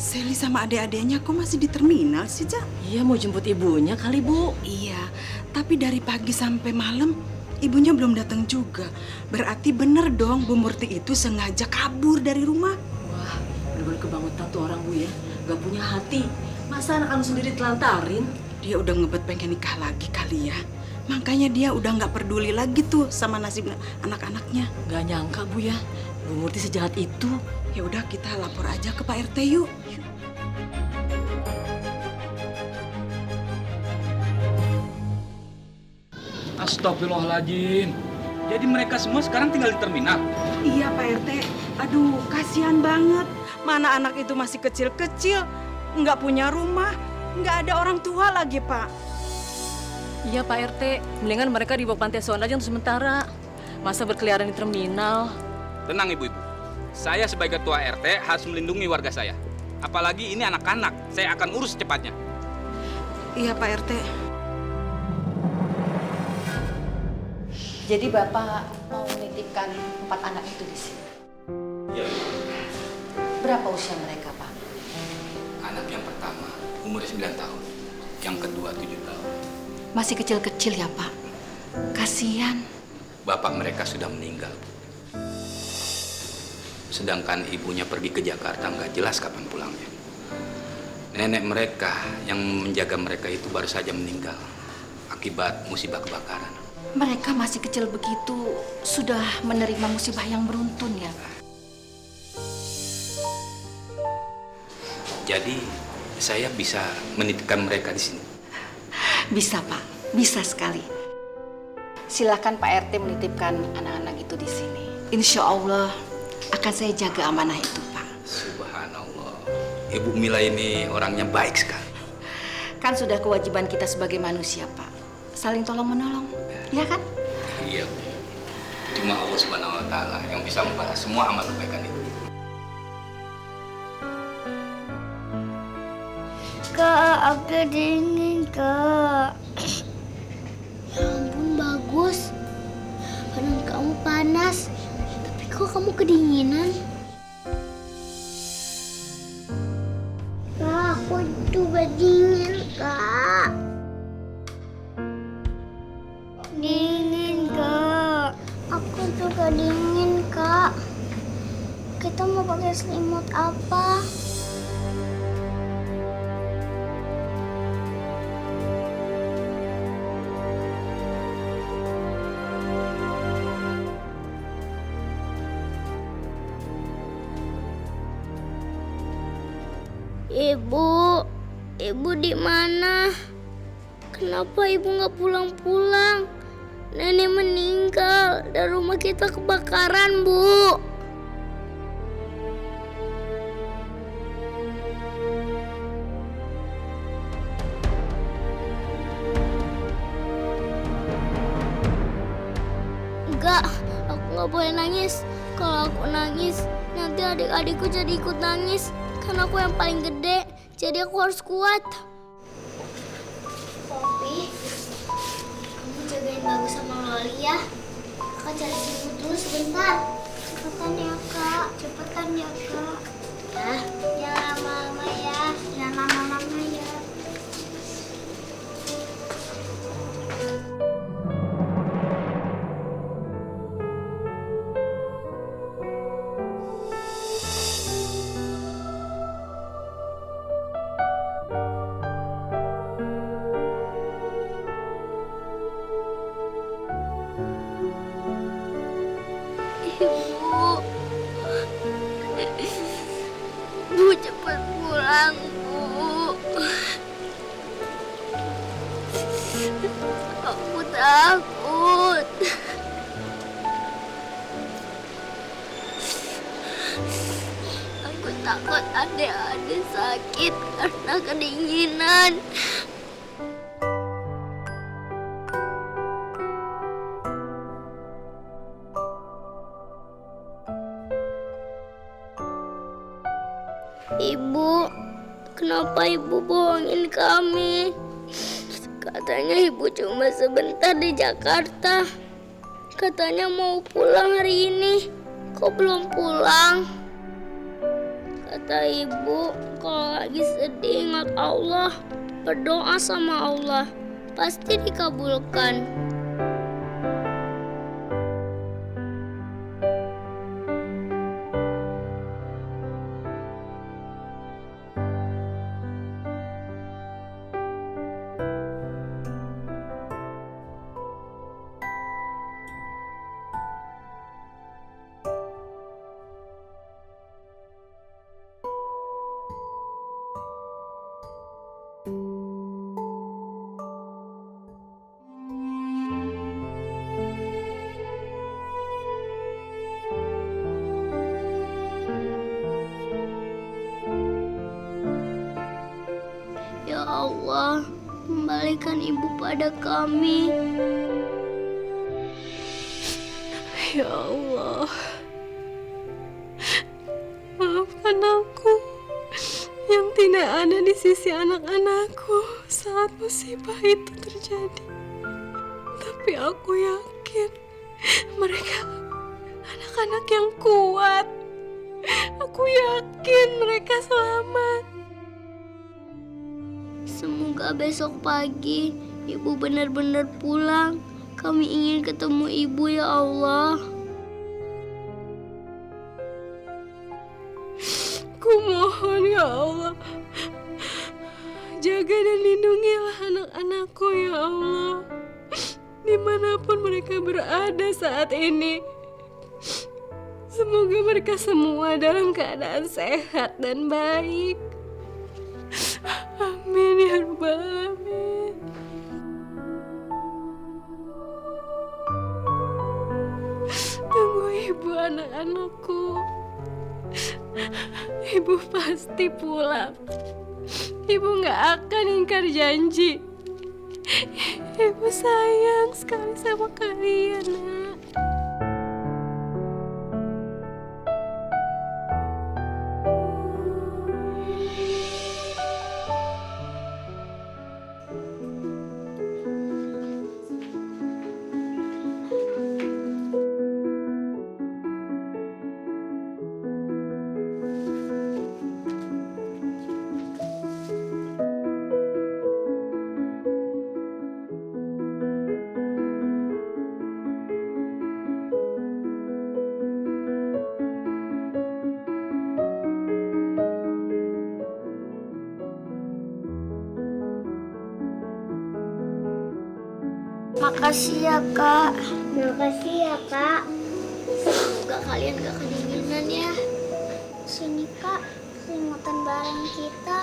Sally sama adik-adiknya kok masih di terminal sih, Jak? Iya, mau jemput ibunya kali, Bu. Iya, tapi dari pagi sampai malam ibunya belum datang juga. Berarti bener dong Bu Murti itu sengaja kabur dari rumah. Wah, kebangetan tuh orang, Bu ya. Gak punya hati. Masa anak kamu sendiri telantarin? Dia udah ngebet pengen nikah lagi kali ya. Makanya dia udah nggak peduli lagi tuh sama nasib anak-anaknya. Gak nyangka Bu ya, Bu Murti sejahat itu. Ya udah kita lapor aja ke Pak RT yuk. Astagfirullahaladzim. Jadi mereka semua sekarang tinggal di terminal? Iya Pak RT. Aduh, kasihan banget. Mana anak itu masih kecil-kecil, nggak punya rumah, nggak ada orang tua lagi Pak. Iya Pak RT, mendingan mereka dibawa panti asuhan aja untuk sementara. Masa berkeliaran di terminal? Tenang ibu-ibu. Saya sebagai ketua RT harus melindungi warga saya. Apalagi ini anak-anak. Saya akan urus secepatnya. Iya Pak RT. Jadi Bapak mau menitipkan 4 anak itu di sini? Iya. Berapa usia mereka, Pak? Anak yang pertama umur 9 tahun. Yang kedua 7 tahun. Masih kecil-kecil ya, Pak? Kasihan. Bapak mereka sudah meninggal. Sedangkan ibunya pergi ke Jakarta nggak jelas kapan pulangnya. Nenek mereka yang menjaga mereka itu baru saja meninggal akibat musibah kebakaran. Mereka masih kecil begitu, sudah menerima musibah yang beruntun ya. Jadi saya bisa menitipkan mereka di sini. Bisa Pak, bisa sekali. Silakan Pak RT menitipkan anak-anak itu di sini. Insya Allah akan saya jaga amanah itu Pak. Subhanallah, Ibu Mila ini orangnya baik sekali. Kan sudah kewajiban kita sebagai manusia Pak, saling tolong-menolong, ya kan? Iya, Bu. Cuma Allah Subhanahu wa Ta'ala yang bisa membalas semua amal kebaikan itu. Kak, aku dingin, Kak. Ya ampun, bagus. Badan kamu panas, tapi kok kamu kedinginan? Kak, aku juga dingin, Kak. Dingin, Kak. Aku juga dingin, Kak. Kita mau pakai selimut apa? Ibu di mana? Kenapa ibu nggak pulang-pulang? Nenek meninggal dan rumah kita kebakaran, Bu. Enggak, aku nggak boleh nangis. Kalau aku nangis, nanti adik-adikku jadi ikut nangis. Karena aku yang paling gede, jadi aku harus kuat. Poppy, kamu jagain Bagus sama Loli ya. Kakak cari selimut dulu sebentar. Cepetan ya, Kak. Cepetan ya, Kak. Ya, jangan lama-lama ya. Jangan lama-lama ya. Bu, cepat pulang, Bu. Aku takut. Aku takut adik-adik sakit karena kedinginan. Ibu, kenapa ibu bohongin kami? Katanya ibu cuma sebentar di Jakarta. Katanya mau pulang hari ini. Kok belum pulang? Kata ibu, kalau lagi sedih ingat Allah, berdoa sama Allah, pasti dikabulkan. Ya Allah, kembalikan ibu pada kami. Ya Allah, maafkan aku yang tidak ada di sisi anak-anakku saat musibah itu terjadi. Tapi aku yakin mereka anak-anak yang kuat. Aku yakin mereka selamat. Semoga besok pagi ibu benar-benar pulang. Kami ingin ketemu ibu, ya Allah. Ku mohon ya Allah, jaga dan lindungilah anak-anakku ya Allah, dimanapun mereka berada saat ini. Semoga mereka semua dalam keadaan sehat dan baik. Amin ya Rabbal Alamin. Tunggu ibu anak-anakku. Ibu pasti pulang. Ibu gak akan ingkar janji. Ibu sayang sekali sama kalian, Nak. Makasih ya, Kak. Makasih ya, Kak. Semoga kalian gak kedinginan ya. Sini, Kak. Selimutan bareng kita.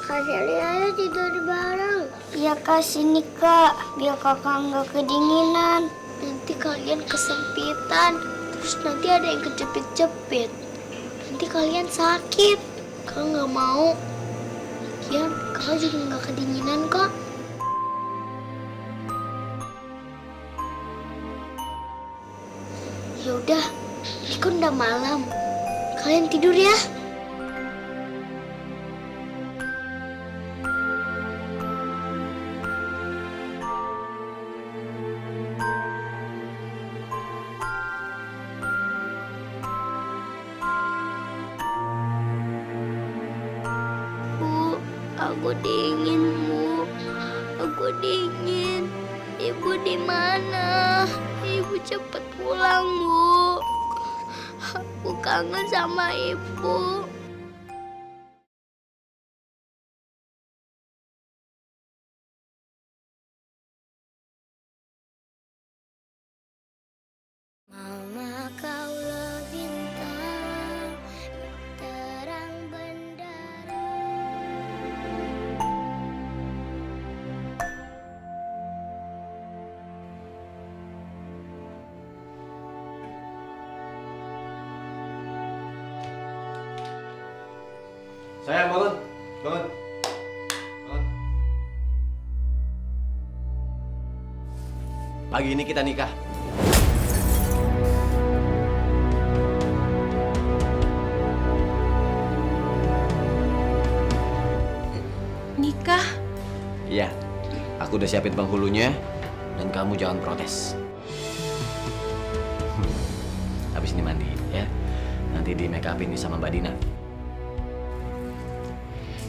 Kak Sally, ayo tidur bareng. Iya, Kak. Sini, Kak. Biar kakak gak kedinginan. Nanti kalian kesempitan. Terus nanti ada yang kejepit-jepit. Nanti kalian sakit. Kakak gak mau. Lagian, kakak juga gak kedinginan kok. Ya udah, ini kan udah malam. Kalian tidur ya. Bu, aku dingin, Bu. Aku dingin. Ibu di mana? Ibu cepet pulang, Bu. Aku kangen sama ibu. Mama kaulah bintang terang bendera. Sayang, bangun. Bangun. Bangun. Pagi ini kita nikah. Nikah? Iya, aku udah siapin penghulunya dan kamu jangan protes. Habis ini mandi ya. Nanti di make upin sama Mbak Dina.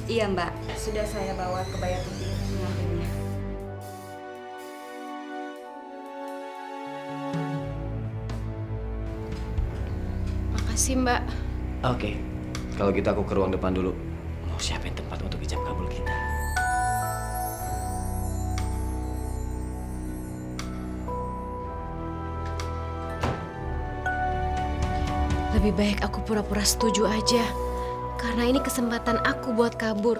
Iya Mbak, sudah saya bawa kebaya putih pengantinnya. Makasih Mbak. Oke, kalau gitu aku ke ruang depan dulu. Mau siapin tempat untuk ijab kabul kita. Lebih baik aku pura-pura setuju aja. Karena ini kesempatan aku buat kabur.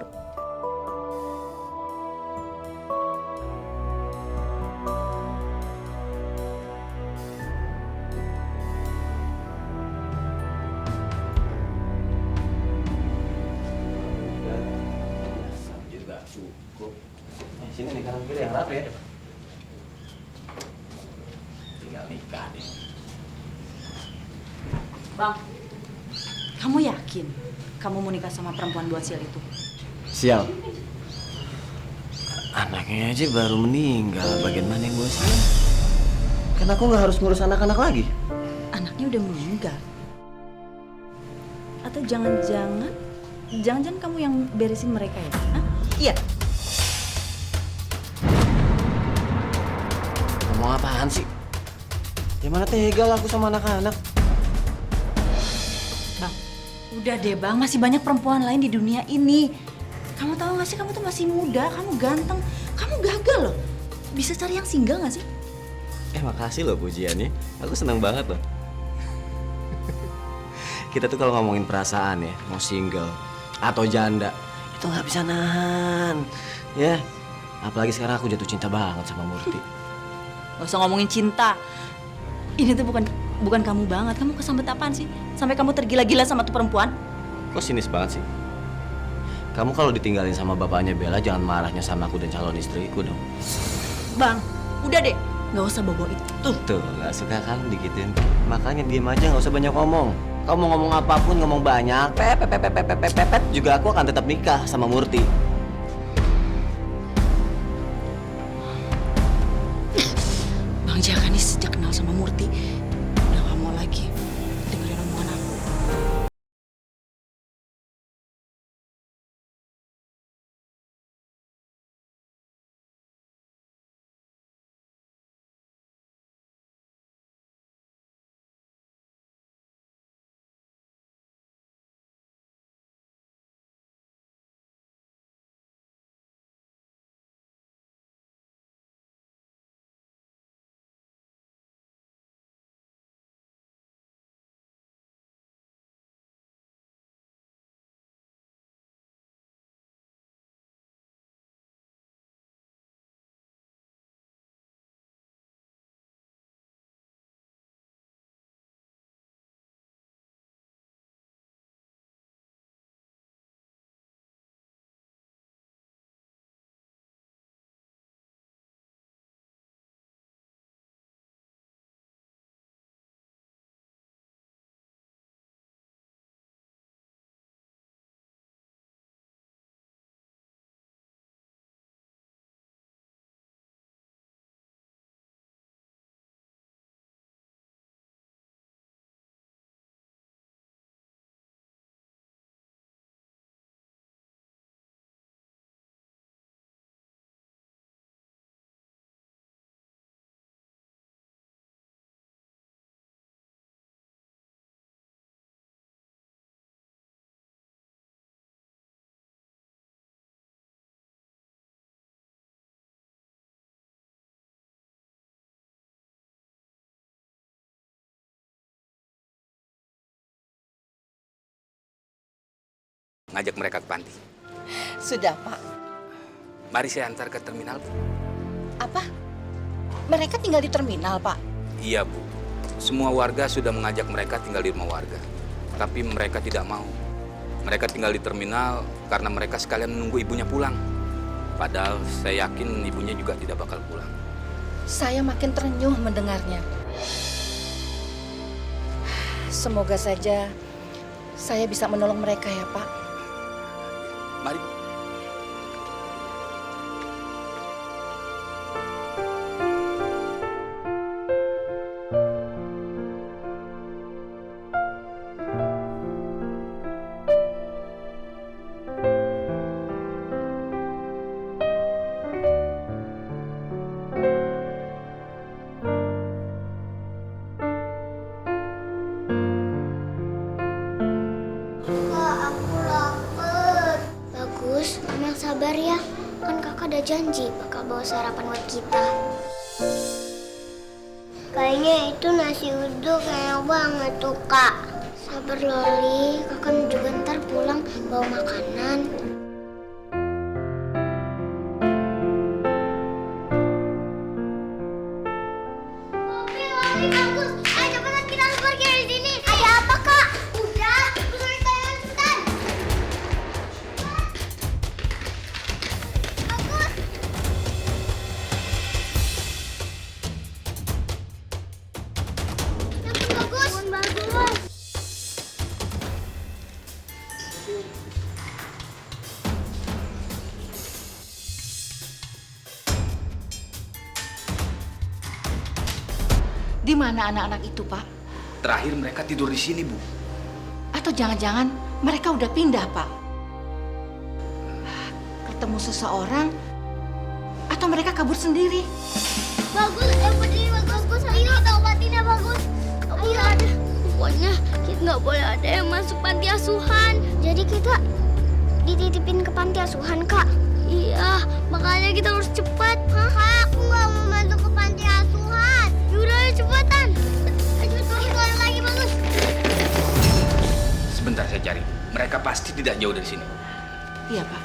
cukup. Sini nih kanan kiri yang rapi ya. Tinggal nikah deh. Bang, kamu yakin kamu mau nikah sama perempuan 2 sial itu? Sial. Anaknya aja baru meninggal. Bagian mana yang gue sial? Kan aku nggak harus ngurus anak-anak lagi. Anaknya udah meninggal. Atau jangan-jangan kamu yang beresin mereka ya? Hah? Iya. Ngomong apaan sih? Gimana tega lah aku sama anak-anak? Bang, udah deh bang, masih banyak perempuan lain di dunia ini. Kamu tahu gak sih, kamu tuh masih muda, kamu ganteng, kamu gagal loh. Bisa cari yang single gak sih? Makasih loh pujiannya. Aku senang banget loh. Kita tuh kalau ngomongin perasaan ya, mau single atau janda, itu nggak bisa nahan. Ya, apalagi sekarang aku jatuh cinta banget sama Murti. Gak usah ngomongin cinta. Ini tuh bukan kamu banget. Kamu kesambet apaan sih? Sampai kamu tergila-gila sama tuh perempuan? Kok sinis banget sih? Kamu kalau ditinggalin sama bapaknya Bella, jangan marahnya sama aku dan calon istriku dong. Bang, udah deh. Gak usah bawa itu. Tuh, gak suka kan digituin. Makanya diem aja, gak usah banyak ngomong. Kamu mau ngomong apapun, ngomong banyak, pepet, juga aku akan tetap nikah sama Murti. Bang Jaka nih sejak kenal sama Murti, udah gak mau lagi dengerin omongan aku. Ngajak mereka ke panti. Sudah, Pak. Mari saya antar ke terminal, Bu. Apa? Mereka tinggal di terminal, Pak? Iya, Bu. Semua warga sudah mengajak mereka tinggal di rumah warga. Tapi mereka tidak mau. Mereka tinggal di terminal karena mereka sekalian menunggu ibunya pulang. Padahal saya yakin ibunya juga tidak bakal pulang. Saya makin terenyuh mendengarnya. Semoga saja saya bisa menolong mereka ya, Pak. Mari, Bu. Sabar ya, kan kakak udah janji bakal bawa sarapan buat kita. Kayaknya itu nasi uduk enak banget tuh kak. Sabar Loli, kakak juga ntar pulang bawa makanan. Loli, bagus. Ayo cepetan kita harus pergi dari sini. Ada apa kak? Udah, aku suruh kalian cepetan. Di mana anak-anak itu, Pak? Terakhir mereka tidur di sini, Bu. Atau jangan-jangan mereka udah pindah, Pak? Ketemu seseorang atau mereka kabur sendiri? Bagus, berdiri bagus. Ayo kita obatin ya Bagus. Ayo ada. Pokoknya kita nggak boleh ada yang masuk panti asuhan. Jadi kita dititipin ke panti asuhan, Kak. Iya, makanya kita harus cepat. Kak, aku nggak mau masuk ke panti asuhan. Yaudah, ayo cepetan. Ayo lagi Bagus. Sebentar saya cari. Mereka pasti tidak jauh dari sini. Iya, Pak.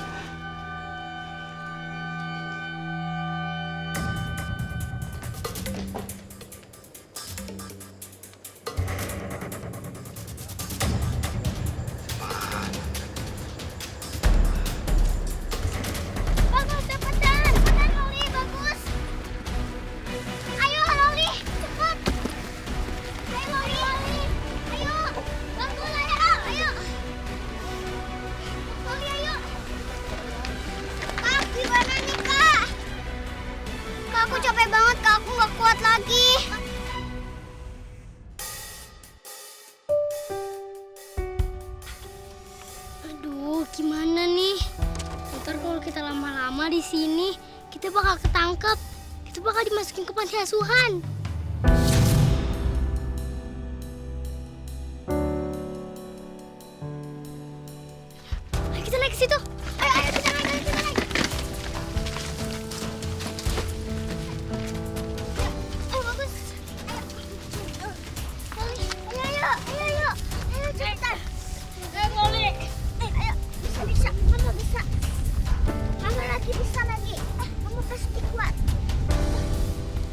Bagus, cepetan Loli, Bagus. Ayo Loli, cepat. Ayo Loli. Ayo. Bagus, ayo. Loli, ayo. Kak, gimana nih Kak? Kak, aku capek banget Kak, aku nggak kuat lagi. Aduh, gimana nih? Ntar kalau kita lama-lama di sini, kita bakal ketangkep. Kita bakal dimasukin ke panti asuhan. Ayo kita naik ke situ. Ayo kita naik. Ayo Bagus. Ayo. Ayo cepetan. Ayo Loli. Ayo, bisa. Mama bisa. Mama lagi bisa lagi. Kamu pasti kuat.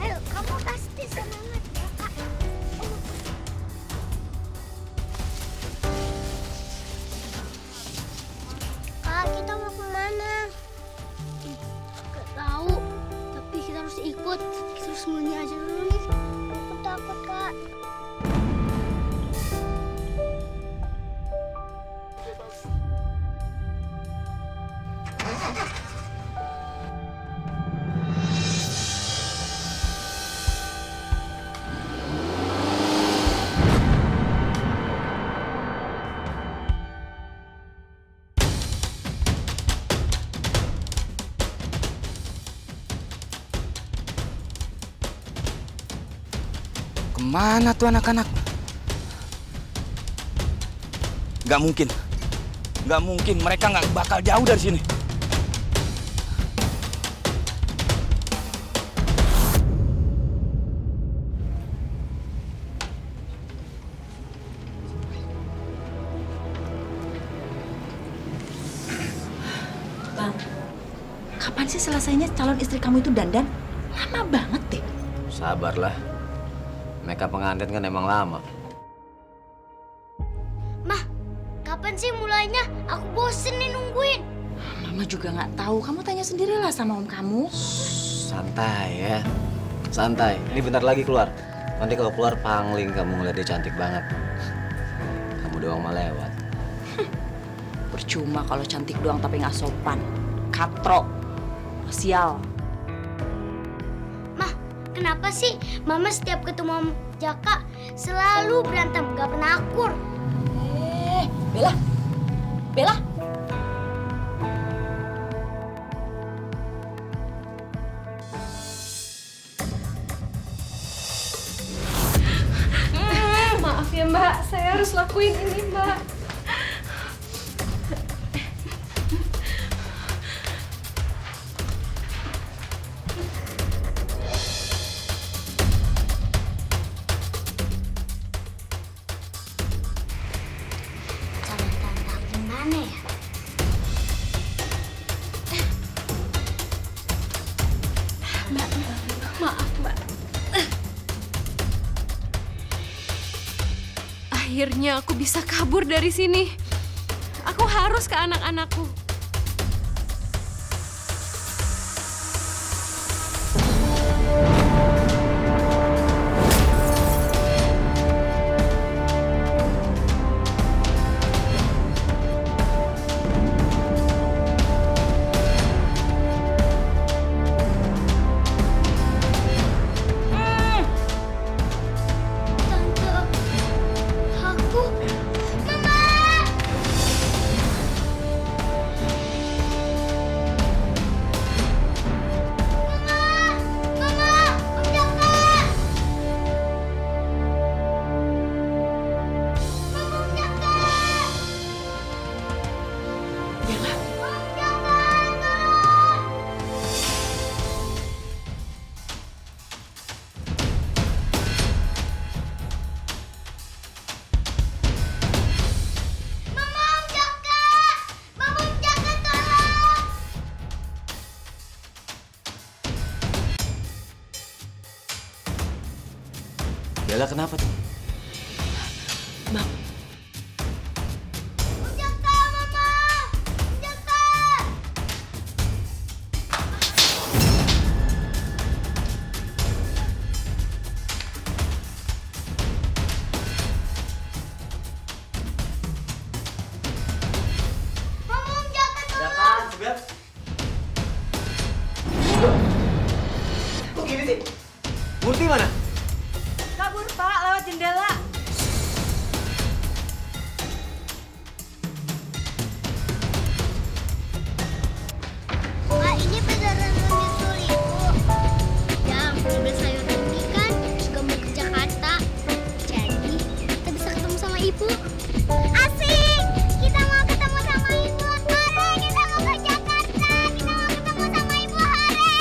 Ayo, kamu pasti semangat ya, Kak. Kak, kita mau kemana? Gak tahu, tapi kita harus ikut. Kita harus sembunyi aja dulu nih. Aku takut, Kak. Kemana tuh anak-anak? Gak mungkin. Mereka nggak bakal jauh dari sini. Bang, kapan sih selesainya calon istri kamu itu dandan? Lama banget deh. Sabarlah. Mereka pengantin kan emang lama. Mah, kapan sih mulainya? Aku bosen nih nungguin. Mama juga nggak tahu. Kamu tanya sendirilah sama om kamu. Santai ya. Santai. Ini bentar lagi keluar. Nanti kalau keluar pangling kamu ngeliat dia cantik banget. Kamu doang mah lewat. Percuma kalau cantik doang tapi nggak sopan. Katro. Sial. Mah, kenapa sih Mama setiap ketemu Om Jaka selalu berantem, gak pernah akur? Bella. Maaf ya Mbak, saya harus lakuin ini Mbak. Calon tante gimana ya? Maaf Mbak. Akhirnya aku bisa kabur dari sini. Aku harus ke anak-anakku. Bella kenapa tuh? Bang, Jaka, Mama! Jaka! Mama, Jaka tolong! Bel. Kok gini sih? Murti mana? Kabur Pak, lewat jendela. Pak, ini beneran menyusul ibu. Ya, mobil sayur ini kan juga mau ke Jakarta. Jadi, kita bisa ketemu sama ibu. Asik! Kita mau ketemu sama ibu. Hore, kita mau ke Jakarta. Kita mau ketemu sama ibu. Hore!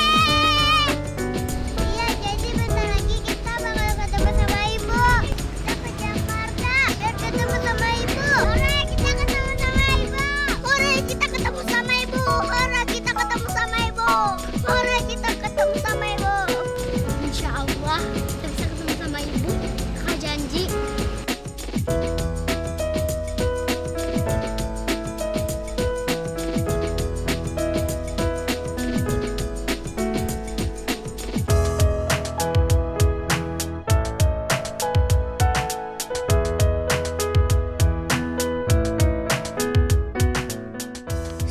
Iya, jadi bentar lagi kita bakal ketemu sama ibu. Kita ke Jakarta biar ketemu sama ibu. Hore, kita ketemu sama ibu. Hore, kita ketemu sama ibu. Hore, kita ketemu sama ibu. Hore, kita ketemu sama ibu. Insya Allah, kita bisa ketemu sama ibu. Kakak janji.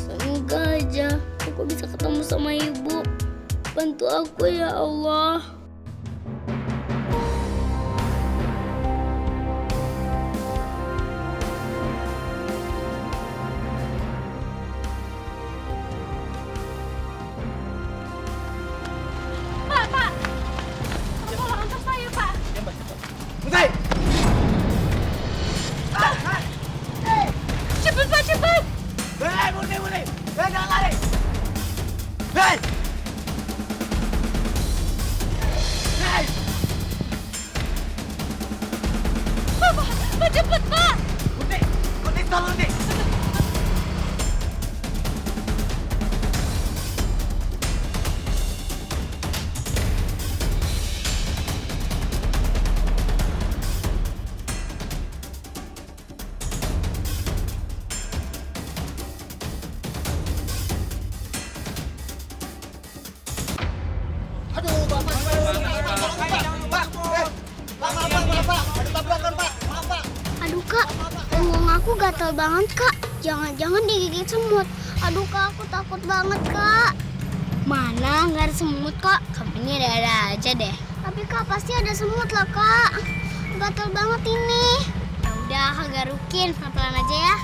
Semoga aja aku bisa ketemu sama ibu. Bantu aku ya Allah. Tolong antar saya, Pak. Putri! Cepet, Pak, cepet. Hei, Murti! Hei, jangan lari! Hei! Hei! Pak, cepet, Pak. Murti, tolong nih! Aduh kak, punggung aku gatal banget kak. Jangan-jangan digigit semut. Aduh kak, aku takut banget kak. Mana nggak ada semut kak? Kamu ini ada aja deh. Tapi kak pasti ada semut lah kak. Gatal banget ini. Ya udah kak garukin, pelan-pelan aja ya.